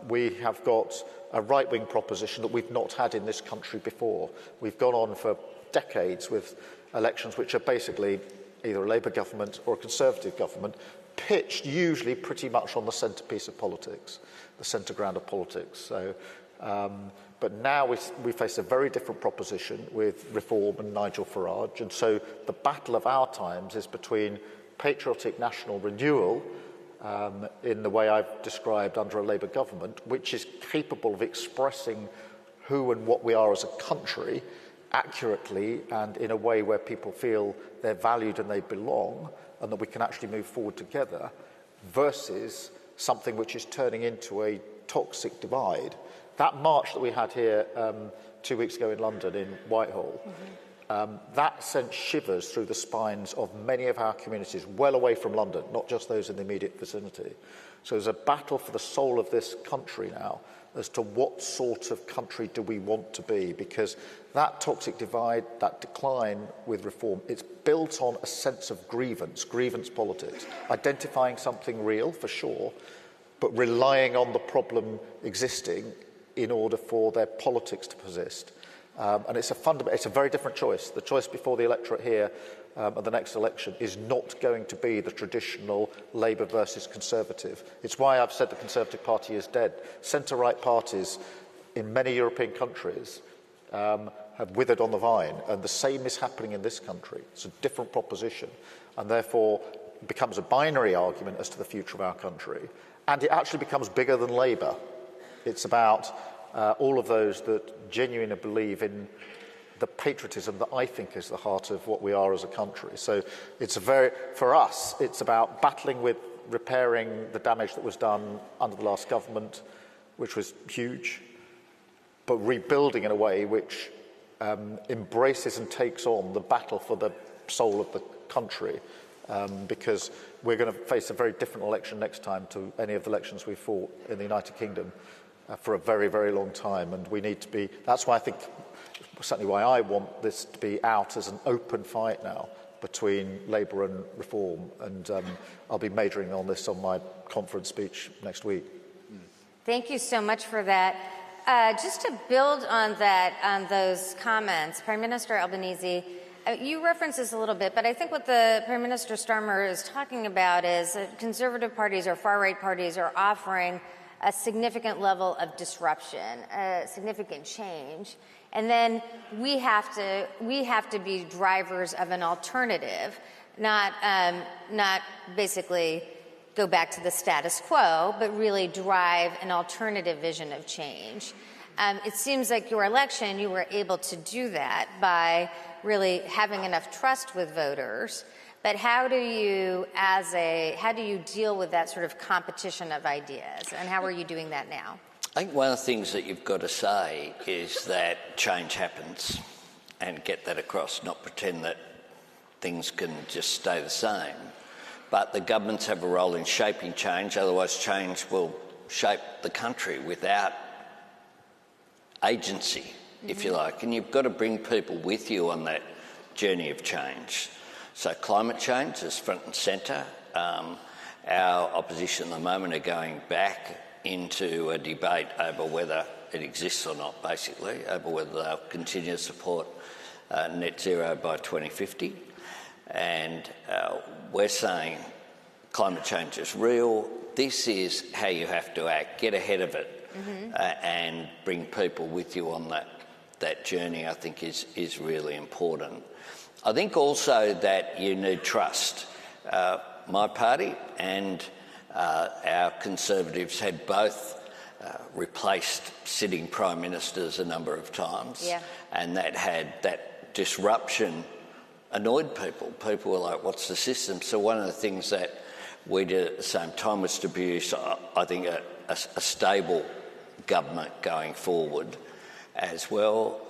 We have got a right-wing proposition that we've not had in this country before. We've gone on for decades with elections which are basically either a Labour government or a Conservative government, pitched usually pretty much on the centrepiece of politics, the centre ground of politics. So, but now we face a very different proposition with Reform and Nigel Farage, and so the battle of our times is between patriotic national renewal, in the way I've described under a Labour government, which is capable of expressing who and what we are as a country accurately and in a way where people feel they're valued and they belong, and that we can actually move forward together, versus something which is turning into a toxic divide. That march that we had here 2 weeks ago in London, in Whitehall, that sent shivers through the spines of many of our communities well away from London, not just those in the immediate vicinity. So there's a battle for the soul of this country now as to what sort of country do we want to be, because that toxic divide, that decline with reform, it's built on a sense of grievance politics, identifying something real for sure, but relying on the problem existing in order for their politics to persist. And it's a very different choice. The choice before the electorate here at the next election is not going to be the traditional Labour versus Conservative. It's why I've said the Conservative Party is dead. Centre-right parties in many European countries have withered on the vine, and the same is happening in this country. It's a different proposition, and therefore it becomes a binary argument as to the future of our country, and it actually becomes bigger than Labour. It's about all of those that genuinely believe in the patriotism that I think is the heart of what we are as a country. So for us, it's about battling with repairing the damage that was done under the last government, which was huge, but rebuilding in a way which embraces and takes on the battle for the soul of the country, because we're going to face a very different election next time to any of the elections we fought in the United Kingdom for a very, very long time. And we need to be, that's why I think, certainly why I want this to be out as an open fight now between Labour and Reform. And I'll be majoring on this on my conference speech next week. Thank you so much for that. Just to build on that, on those comments, Prime Minister Albanese, you referenced this a little bit, but I think what the Prime Minister Starmer is talking about is that conservative parties or far-right parties are offering a significant level of disruption, a significant change, and then we have to be drivers of an alternative, not basically go back to the status quo, but really drive an alternative vision of change. It seems like your election, you were able to do that by really having enough trust with voters. But how do you deal with that sort of competition of ideas, and how are you doing that now? I think one of the things that you've got to say is that change happens, and get that across, not pretend that things can just stay the same. But the governments have a role in shaping change, otherwise change will shape the country without agency, if you like. And you've got to bring people with you on that journey of change. So climate change is front and centre. Our opposition at the moment are going back into a debate over whether it exists or not, basically, over whether they'll continue to support net zero by 2050. And we're saying climate change is real. This is how you have to act. Get ahead of it and bring people with you on that journey, I think is really important. I think also that you need trust. My party and our Conservatives had both replaced sitting Prime Ministers a number of times, and that disruption annoyed people. People were like, what's the system? So one of the things that we did at the same time was to produce, I think, a stable government going forward as well,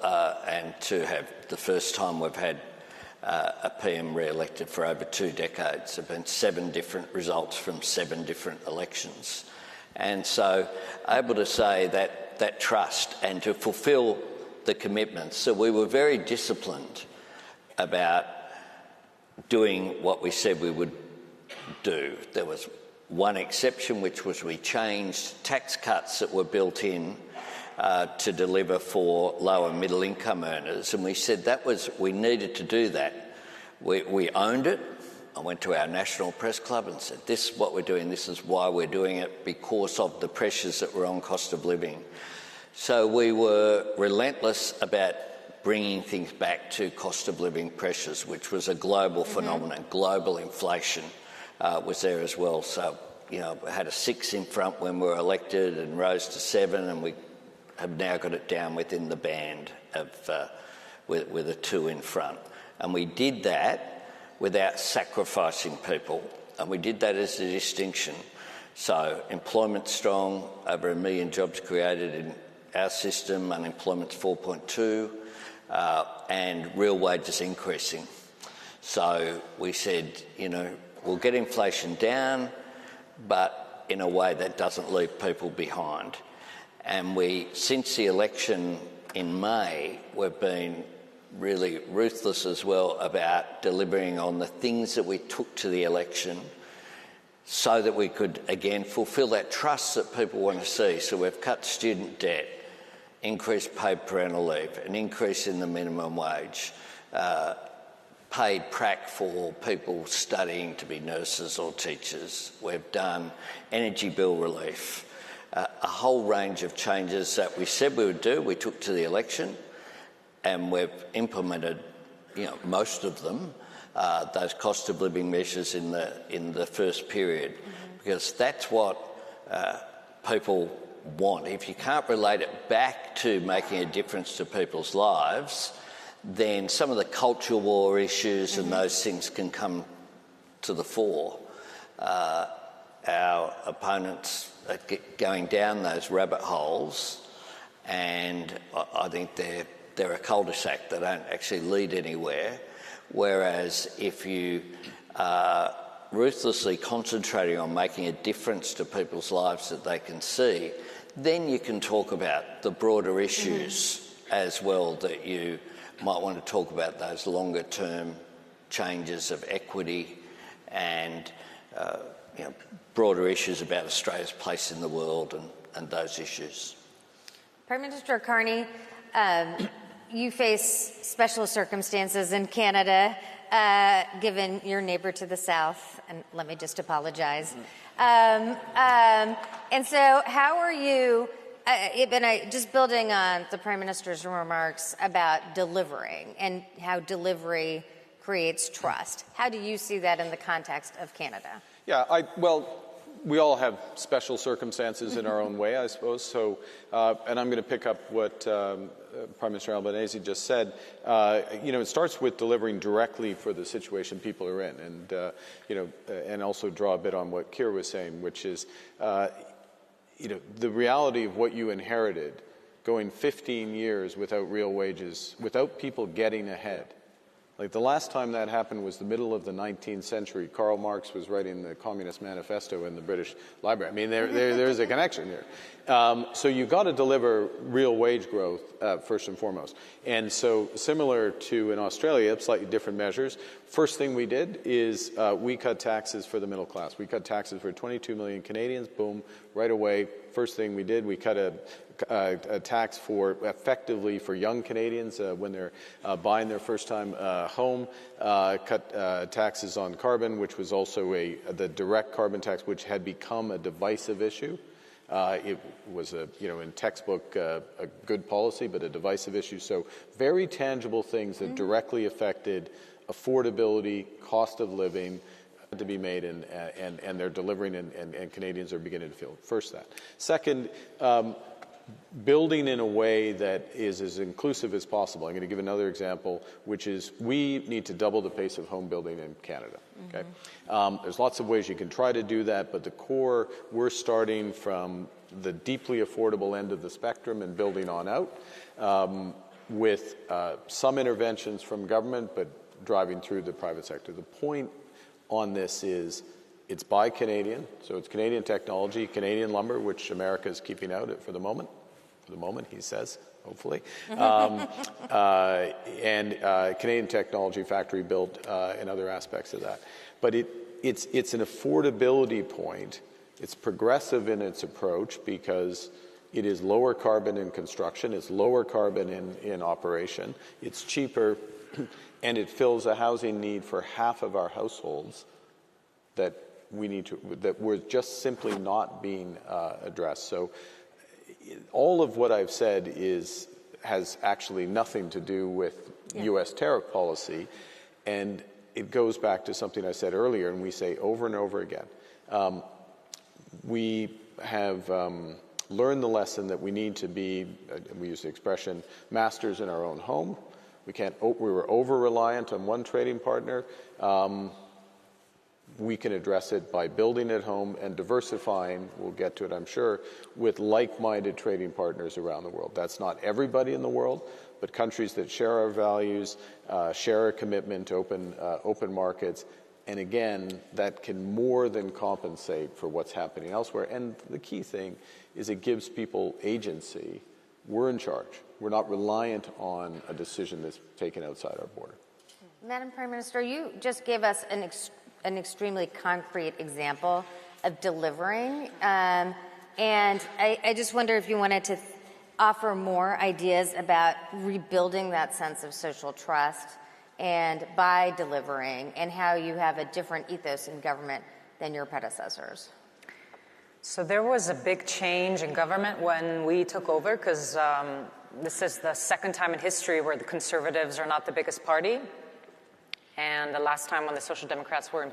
and to have the first time we've had a PM re-elected for over 2 decades. There have been 7 different results from 7 different elections. And so able to say that trust and to fulfil the commitments. So we were very disciplined about doing what we said we would do. There was one exception, which was we changed tax cuts that were built in to deliver for lower middle income earners, and we said we needed to do that. We owned it. I went to our National Press Club and said, this is what we're doing, this is why we're doing it, because of the pressures that were on cost of living. So we were relentless about bringing things back to cost of living pressures, which was a global phenomenon. Global inflation was there as well. So, we had a 6 in front when we were elected and rose to 7, and we have now got it down within the band of with a 2 in front. And we did that without sacrificing people, and we did that as a distinction. So employment's strong, over 1 million jobs created in our system, unemployment's 4.2, and real wages increasing. So we said, we'll get inflation down, but in a way that doesn't leave people behind. And since the election in May, we've been really ruthless as well about delivering on the things that we took to the election so that we could, again, fulfil that trust that people want to see. So we've cut student debt, increased paid parental leave, an increase in the minimum wage, paid prac for people studying to be nurses or teachers. We've done energy bill relief, a whole range of changes that we said we would do, we took to the election, and we've implemented, most of them, those cost of living measures in the first period, because that's what people want. If you can't relate it back to making a difference to people's lives, then some of the culture war issues and those things can come to the fore. Our opponents are going down those rabbit holes, and I think they're a cul-de-sac. They don't actually lead anywhere. Whereas if you are ruthlessly concentrating on making a difference to people's lives that they can see, then you can talk about the broader issues as well, that you might want to talk about those longer term changes of equity and broader issues about Australia's place in the world and those issues. Prime Minister Carney, you face special circumstances in Canada, given your neighbour to the south, and let me just apologize. And so how are you, just building on the Prime Minister's remarks about delivering and how delivery creates trust, how do you see that in the context of Canada? Yeah, we all have special circumstances in our own way, I suppose. So, and I'm going to pick up what Prime Minister Albanese just said. It starts with delivering directly for the situation people are in, and and also draw a bit on what Keir was saying, which is, the reality of what you inherited, going 15 years without real wages, without people getting ahead. Like, the last time that happened was the middle of the 19th century. Karl Marx was writing the Communist Manifesto in the British Library. I mean, there's a connection here. So you've got to deliver real wage growth first and foremost. And so, similar to in Australia, slightly different measures. First thing we did is we cut taxes for the middle class. We cut taxes for 22 million Canadians. Boom, right away. First thing we did, we cut a tax effectively for young Canadians when they're buying their first time home, cut taxes on carbon, which was also the direct carbon tax, which had become a divisive issue. It was in textbook a good policy, but a divisive issue. So very tangible things that directly affected affordability, cost of living, to be made, and they're delivering, and Canadians are beginning to feel it. First, that. Second, building in a way that is as inclusive as possible. I'm going to give another example, which is we need to double the pace of home building in Canada. Okay, there's lots of ways you can try to do that, but the core, we're starting from the deeply affordable end of the spectrum and building on out with some interventions from government, but driving through the private sector. The point on this is it's by Canadian, so it's Canadian technology, Canadian lumber, which America is keeping out for the moment, he says, hopefully, and Canadian technology factory built and other aspects of that. But it's an affordability point. It's progressive in its approach because it is lower carbon in construction, it's lower carbon in operation, it's cheaper, and it fills a housing need for half of our households that we're just simply not being addressed. So all of what I've said has actually nothing to do with U.S. tariff policy, and it goes back to something I said earlier, and we say over and over again. We have learned the lesson that we need to be, we use the expression, masters in our own home. We were over-reliant on one trading partner. We can address it by building at home and diversifying, we'll get to it, I'm sure, with like-minded trading partners around the world. That's not everybody in the world, but countries that share our values, share a commitment to open markets, and again, that can more than compensate for what's happening elsewhere. And the key thing is it gives people agency. We're in charge. We're not reliant on a decision that's taken outside our border. Madam Prime Minister, you just gave us an extremely concrete example of delivering. And I just wonder if you wanted to offer more ideas about rebuilding that sense of social trust and by delivering, and how you have a different ethos in government than your predecessors. So there was a big change in government when we took over, because this is the second time in history where the Conservatives are not the biggest party. And the last time when the Social Democrats were in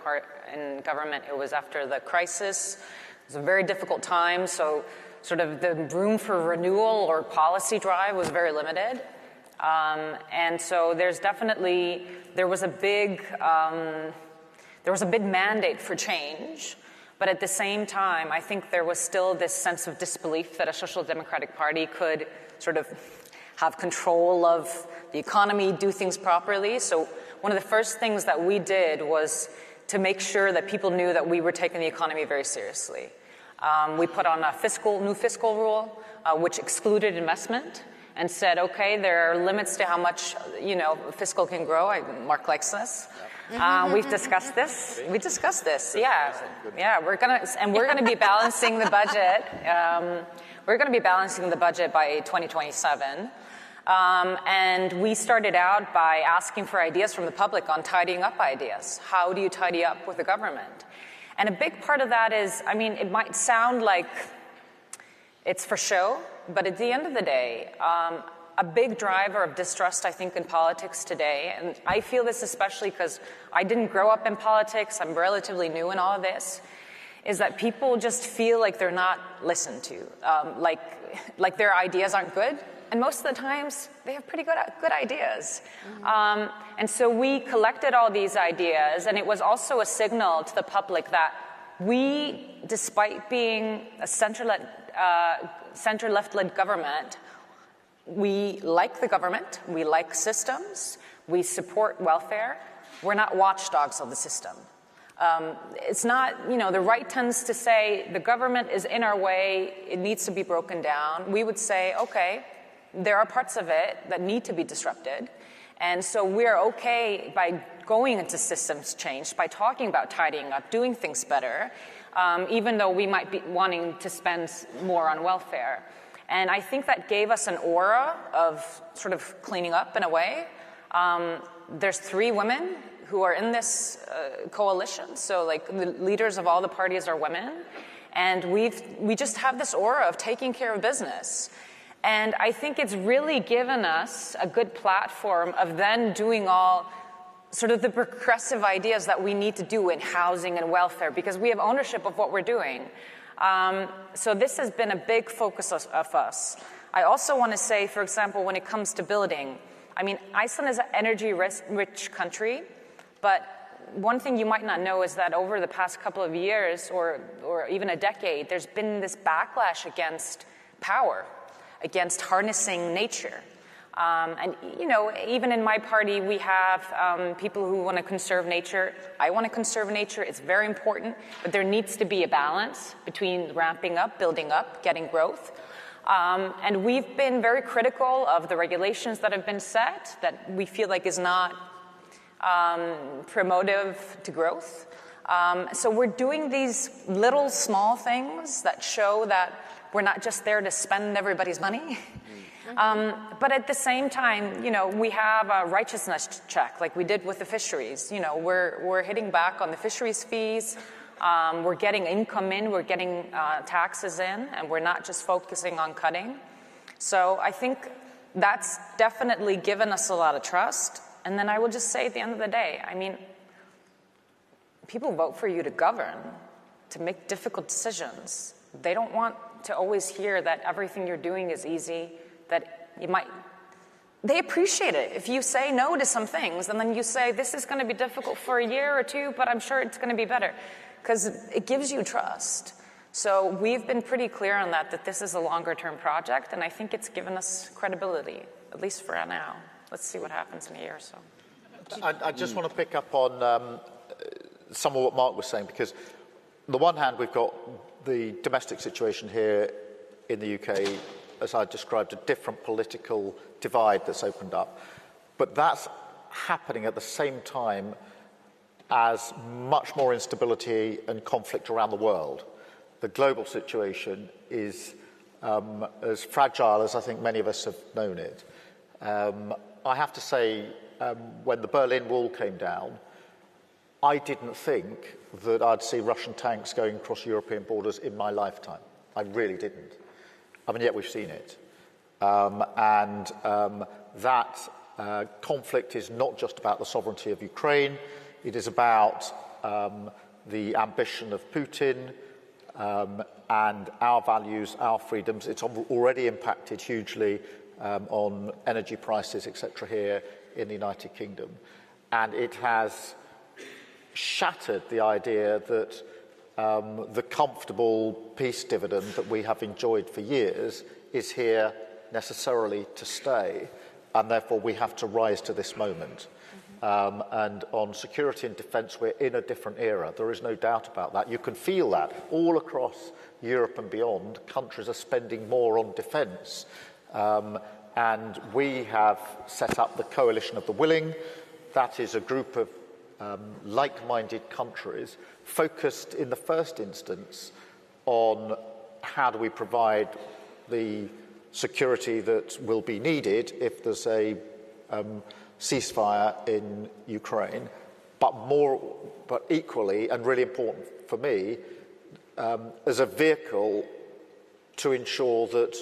government, it was after the crisis. It was a very difficult time, so sort of the room for renewal or policy drive was very limited. And so there was a big mandate for change, but at the same time, I think there was still this sense of disbelief that a social democratic party could sort of have control of the economy, do things properly. So one of the first things that we did was to make sure that people knew that we were taking the economy very seriously. We put on a new fiscal rule, which excluded investment, and said, okay, there are limits to how much, fiscal can grow. Mark likes this. We've discussed this. We discussed this. Yeah. We're gonna be balancing the budget. We're gonna be balancing the budget by 2027. And we started out by asking for ideas from the public on tidying up ideas. How do you tidy up with the government? And a big part of that is, it might sound like it's for show, but at the end of the day, a big driver of distrust, I think, in politics today, and I feel this especially because I didn't grow up in politics, I'm relatively new in all of this, is that people just feel like they're not listened to, like their ideas aren't good. And most of the times, they have pretty good ideas. And so we collected all these ideas, and it was also a signal to the public that we, despite being a center-left-led government, we like the government, we like systems, we support welfare. We're not watchdogs of the system. It's not, the right tends to say the government is in our way, it needs to be broken down. We would say, okay, there are parts of it that need to be disrupted. And so we're okay by going into systems change, by talking about tidying up, doing things better, even though we might be wanting to spend more on welfare. And I think that gave us an aura of sort of cleaning up in a way. There's 3 women who are in this coalition. So the leaders of all the parties are women. And we just have this aura of taking care of business. And I think it's really given us a good platform of then doing all sort of the progressive ideas that we need to do in housing and welfare, because we have ownership of what we're doing. So this has been a big focus of us. I also want to say, for example, when it comes to building, Iceland is an energy-rich country, but one thing you might not know is that over the past couple of years or even a decade, there's been this backlash against power, against harnessing nature. And, even in my party, we have people who want to conserve nature. I want to conserve nature. It's very important. But there needs to be a balance between ramping up, building up, getting growth. And we've been very critical of the regulations that have been set that we feel like is not promotive to growth. So we're doing these little small things that show that we're not just there to spend everybody's money. But at the same time, we have a righteousness check like we did with the fisheries. We're hitting back on the fisheries fees. We're getting income in, we're getting taxes in, and we're not just focusing on cutting. So I think that's definitely given us a lot of trust. And then I will just say at the end of the day, people vote for you to govern, to make difficult decisions. They don't want to always hear that everything you're doing is easy, that they appreciate it. If you say no to some things, and then you say, this is going to be difficult for a year or 2, but I'm sure it's going to be better, because it gives you trust. So we've been pretty clear on that this is a longer-term project, and I think it's given us credibility. at least for now. Let's see what happens in a year or so. I just want to pick up on some of what Mark was saying, because on the one hand, we've got the domestic situation here in the UK, as I described, a different political divide that's opened up. But that's happening at the same time as much more instability and conflict around the world. The global situation is as fragile as I think many of us have known it. I have to say, when the Berlin Wall came down, I didn't think that I'd see Russian tanks going across European borders in my lifetime. I really didn't. I mean, yet we've seen it. That conflict is not just about the sovereignty of Ukraine. It is about the ambition of Putin and our values, our freedoms. It's already impacted hugely on energy prices, etc., here in the United Kingdom. And it has shattered the idea that the comfortable peace dividend that we have enjoyed for years is here necessarily to stay, and therefore we have to rise to this moment. And on security and defence, we're in a different era. There is no doubt about that. You can feel that all across Europe and beyond. Countries are spending more on defence. And we have set up the Coalition of the Willing. That is a group of like-minded countries focused in the first instance on how do we provide the security that will be needed if there's a ceasefire in Ukraine, but equally, and really important for me, as a vehicle to ensure that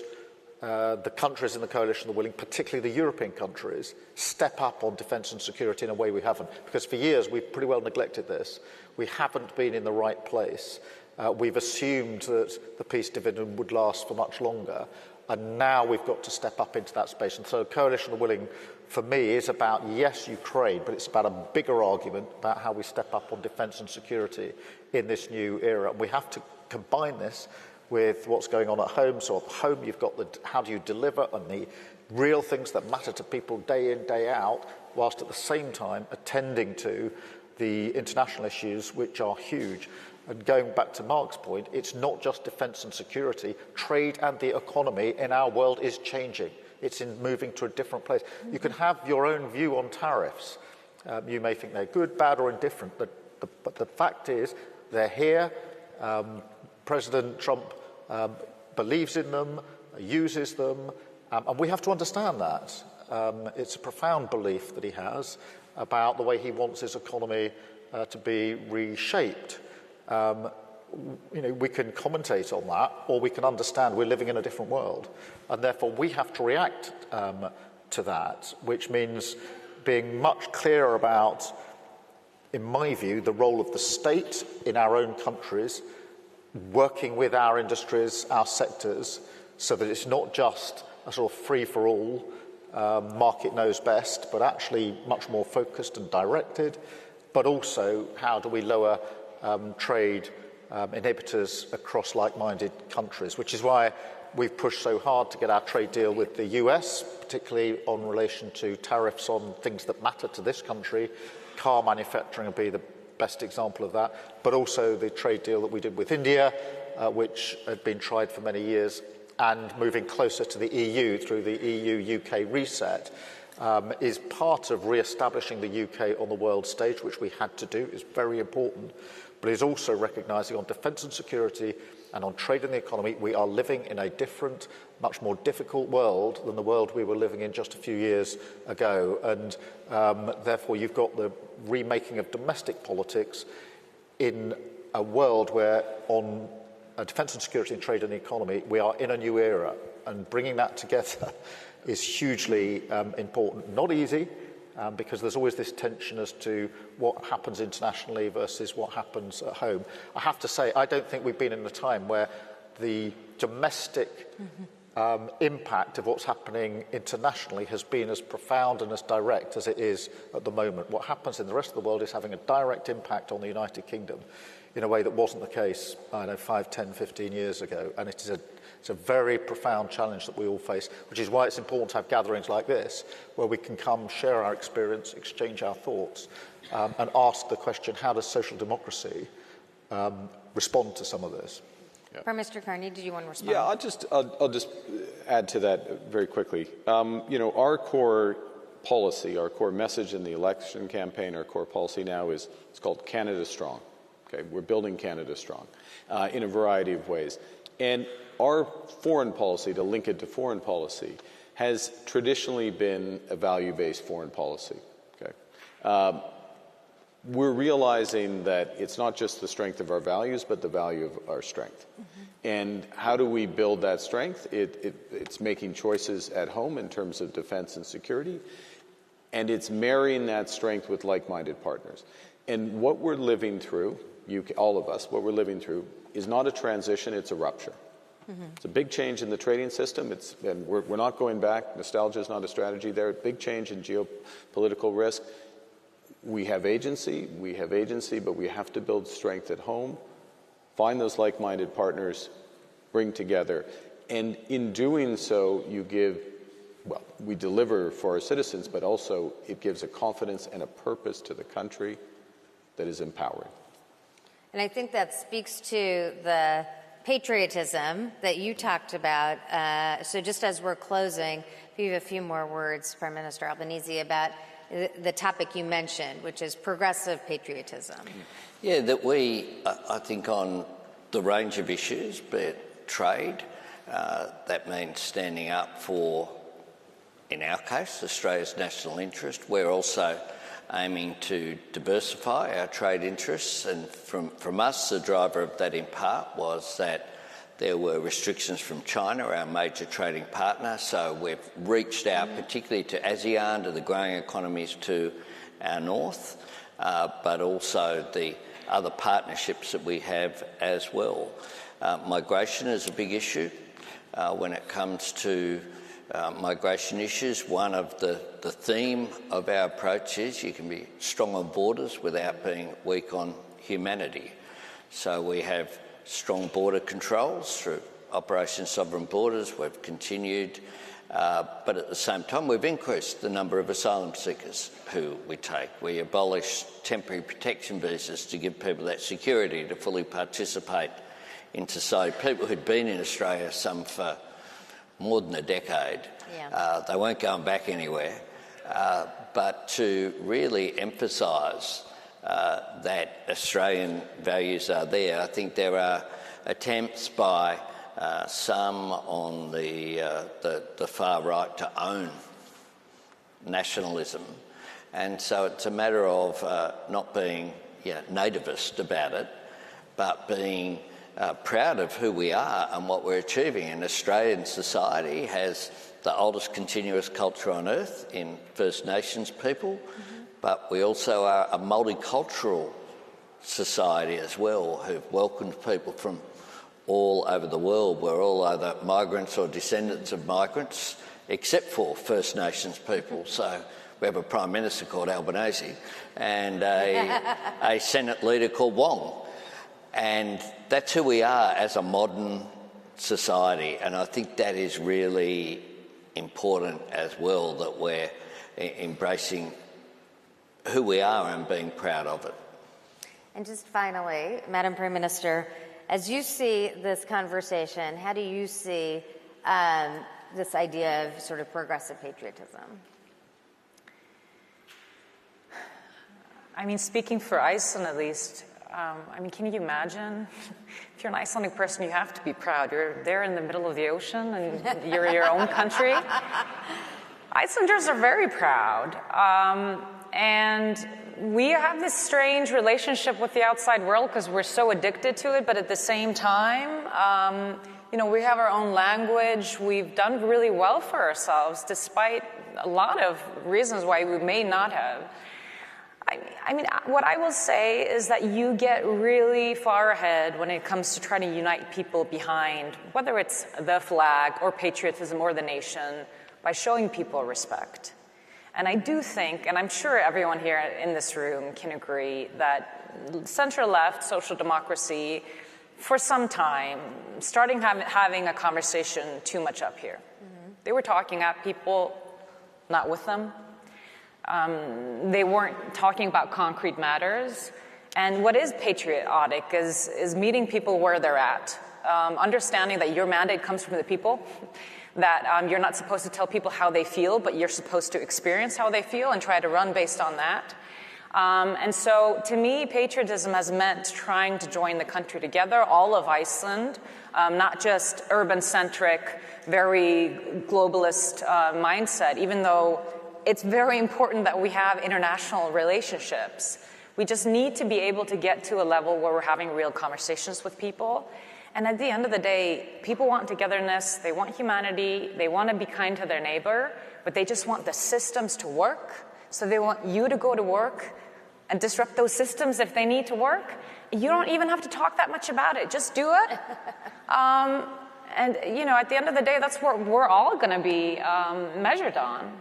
the countries in the Coalition of the Willing, particularly the European countries, step up on defence and security in a way we haven't. Because for years we've pretty well neglected this. We haven't been in the right place. We've assumed that the peace dividend would last for much longer. And now we've got to step up into that space. And so Coalition of the Willing, for me, is about, yes, Ukraine, but it's about a bigger argument about how we step up on defence and security in this new era. And we have to combine this with what's going on at home. So at home, you've got how do you deliver on the real things that matter to people day in, day out, whilst at the same time attending to the international issues, which are huge. And going back to Mark's point, it's not just defence and security. Trade and the economy in our world is changing. It's moving to a different place. You can have your own view on tariffs. You may think they're good, bad, or indifferent, but the fact is they're here. President Trump believes in them, uses them, and we have to understand that. It's a profound belief that he has about the way he wants his economy to be reshaped. We can commentate on that, or we can understand we're living in a different world, and therefore we have to react to that, which means being much clearer about, in my view, the role of the state in our own countries, working with our industries, our sectors, so that it's not just a sort of free-for-all, market knows best, but actually much more focused and directed, but also how do we lower trade inhibitors across like-minded countries, which is why we've pushed so hard to get our trade deal with the US, particularly on relation to tariffs on things that matter to this country. Car manufacturing will be the best example of that, but also the trade deal that we did with India, which had been tried for many years, and moving closer to the EU through the EU-UK reset, is part of re-establishing the UK on the world stage, which we had to do. It's very important, but is also recognising on defence and security and on trade and the economy, we are living in a different, much more difficult world than the world we were living in just a few years ago. And therefore, you've got the remaking of domestic politics in a world where on defence and security and trade and the economy, we are in a new era. And bringing that together is hugely important. Not easy, because there's always this tension as to what happens internationally versus what happens at home. I have to say, I don't think we've been in a time where the domestic impact of what's happening internationally has been as profound and as direct as it is at the moment. What happens in the rest of the world is having a direct impact on the United Kingdom in a way that wasn't the case, 5, 10, 15 years ago. And it's a very profound challenge that we all face, which is why it's important to have gatherings like this, where we can come, share our experience, exchange our thoughts, and ask the question, how does social democracy respond to some of this? Yeah. Prime Minister Carney, did you want to respond? Yeah, I'll just add to that very quickly. Our core policy, our core message in the election campaign, our core policy now it's called Canada Strong. Okay, we're building Canada strong in a variety of ways. And our foreign policy, to link it to foreign policy, has traditionally been a value-based foreign policy. Okay, we're realizing that it's not just the strength of our values, but the value of our strength. Mm-hmm. And how do we build that strength? It's making choices at home in terms of defense and security, and it's marrying that strength with like-minded partners. And what we're living through, all of us, what we're living through is not a transition, it's a rupture. Mm-hmm. It's a big change in the trading system. And we're not going back. Nostalgia is not a strategy there. Big change in geopolitical risk. We have agency, but we have to build strength at home, find those like-minded partners, bring together. And in doing so, we deliver for our citizens, but also it gives a confidence and a purpose to the country that is empowering. And I think that speaks to the patriotism that you talked about. So just as we're closing, if you have a few more words, Prime Minister Albanese, about the topic you mentioned, which is progressive patriotism. Yeah, that I think on the range of issues, be it trade, that means standing up for, in our case, Australia's national interest. We're also aiming to diversify our trade interests, and from us, the driver of that in part was that there were restrictions from China, our major trading partner, so we've reached out particularly to ASEAN, to the growing economies to our north, but also the other partnerships that we have as well. Migration is a big issue. When it comes to migration issues, one of the theme of our approach is you can be strong on borders without being weak on humanity. So we have strong border controls through Operation Sovereign Borders. We've continued, but at the same time we've increased the number of asylum seekers who we take. We abolished temporary protection visas to give people that security to fully participate in society. People who'd been in Australia some for more than a decade. Yeah. They weren't going back anywhere. But to really emphasise that Australian values are there, I think there are attempts by some on the far right to own nationalism. And so it's a matter of not being nativist about it, but being proud of who we are and what we're achieving. And Australian society has the oldest continuous culture on earth in First Nations people, but we also are a multicultural society as well, who've welcomed people from all over the world. We're all either migrants or descendants of migrants, except for First Nations people. So we have a Prime Minister called Albanese and a Senate leader called Wong. And that's who we are as a modern society, and I think that is really important as well, that we're embracing who we are and being proud of it. And just finally, Madam Prime Minister, as you see this conversation, how do you see this idea of sort of progressive patriotism? I mean, speaking for Iceland at least, can you imagine? If you're an Icelandic person, you have to be proud. You're there in the middle of the ocean and you're your own country. Icelanders are very proud. And we have this strange relationship with the outside world because we're so addicted to it, but at the same time, we have our own language. We've done really well for ourselves, despite a lot of reasons why we may not have. I mean, what I will say is that you get really far ahead when it comes to trying to unite people behind, whether it's the flag or patriotism or the nation, by showing people respect. And I do think, and I'm sure everyone here in this room can agree, that center-left social democracy, for some time, starting having a conversation too much up here. Mm-hmm. They were talking at people, not with them. They weren't talking about concrete matters. And what is patriotic is meeting people where they're at, understanding that your mandate comes from the people, that you're not supposed to tell people how they feel, but you're supposed to experience how they feel and try to run based on that. And so, to me, patriotism has meant trying to join the country together, all of Iceland, not just urban-centric, very globalist mindset, even though it's very important that we have international relationships. We just need to be able to get to a level where we're having real conversations with people. And at the end of the day, people want togetherness, they want humanity, they want to be kind to their neighbor, but they just want the systems to work. So they want you to go to work and disrupt those systems if they need to work. You don't even have to talk that much about it. Just do it. And, you know, at the end of the day, that's what we're all going to be measured on.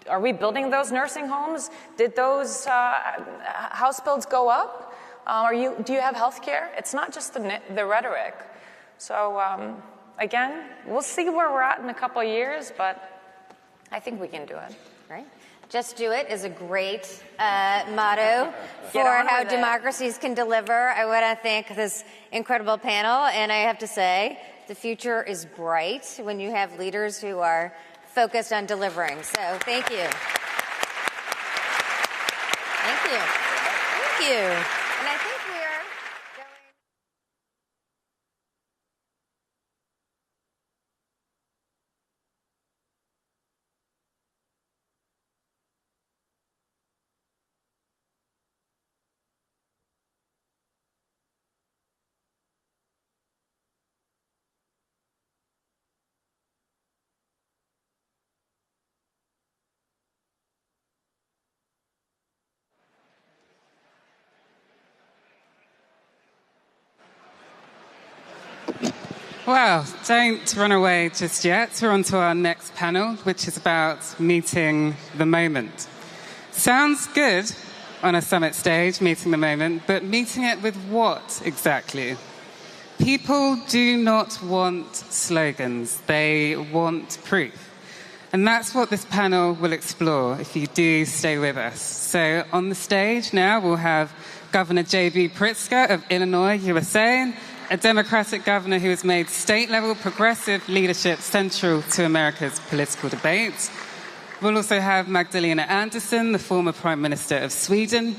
Are we building those nursing homes? Did those house builds go up? Do you have health care? It's not just the rhetoric. So, again, we'll see where we're at in a couple of years, but I think we can do it. Right. Just do it is a great motto for how democracies can deliver. I want to thank this incredible panel, and I have to say, the future is bright when you have leaders who are focused on delivering. So thank you. Thank you. Thank you. And I think we are going... Well, don't run away just yet. We're on to our next panel, which is about meeting the moment. Sounds good on a summit stage, meeting the moment, but meeting it with what exactly? People do not want slogans. They want proof. And that's what this panel will explore if you do stay with us. So on the stage now, we'll have Governor J.B. Pritzker of Illinois, USA, a Democratic governor who has made state-level progressive leadership central to America's political debate. We'll also have Magdalena Andersson, the former Prime Minister of Sweden,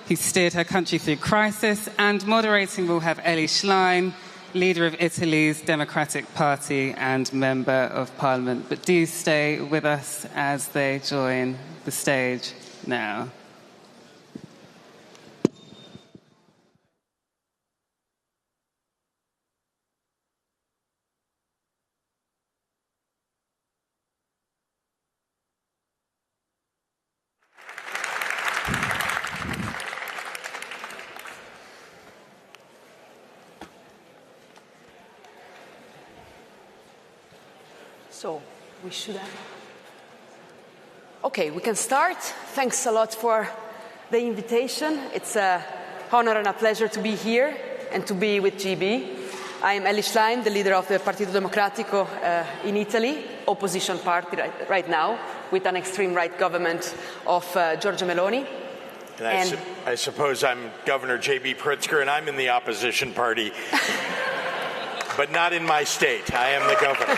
who steered her country through crisis, and moderating we'll have Elly Schlein, leader of Italy's Democratic Party and Member of Parliament. But do stay with us as they join the stage now. So we should have... Okay, we can start. Thanks a lot for the invitation. It's an honor and a pleasure to be here and to be with GB. I'm Elly Schlein, the leader of the Partito Democratico in Italy, opposition party right now, with an extreme right government of Giorgia Meloni. And I suppose I'm Governor J.B. Pritzker, and I'm in the opposition party, but not in my state. I am the governor.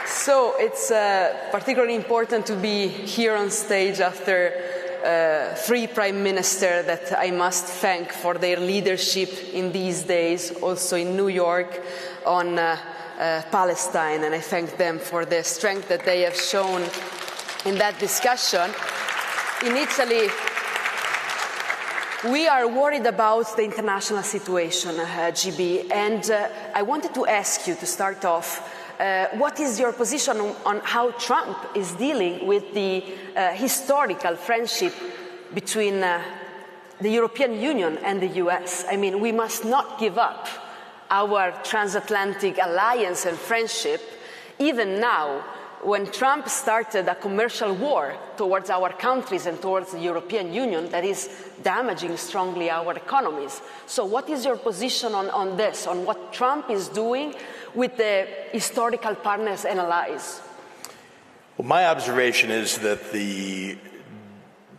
So it's particularly important to be here on stage after three prime ministers that I must thank for their leadership in these days, also in New York, on Palestine, and I thank them for the strength that they have shown in that discussion. In Italy, we are worried about the international situation, GB, and I wanted to ask you to start off, what is your position on how Trump is dealing with the historical friendship between the European Union and the US? I mean, we must not give up our transatlantic alliance and friendship, even now, when Trump started a commercial war towards our countries and towards the European Union that is damaging strongly our economies. So what is your position on this, on what Trump is doing with the historical partners and allies? Well, my observation is that the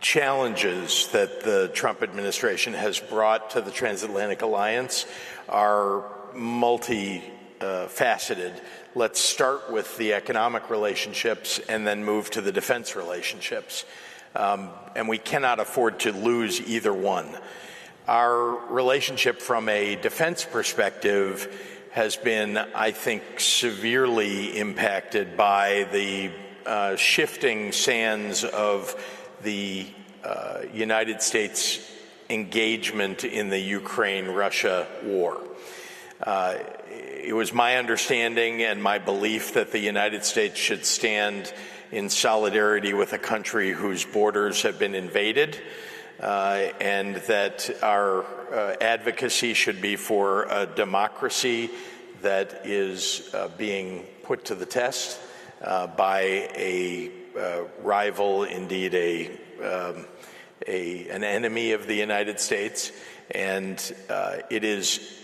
challenges that the Trump administration has brought to the transatlantic alliance are multifaceted. Let's start with the economic relationships and then move to the defense relationships. And we cannot afford to lose either one. Our relationship from a defense perspective has been, I think, severely impacted by the shifting sands of the United States engagement in the Ukraine-Russia war. It was my understanding and my belief that the United States should stand in solidarity with a country whose borders have been invaded, and that our advocacy should be for a democracy that is being put to the test by a rival, indeed an enemy of the United States. And it is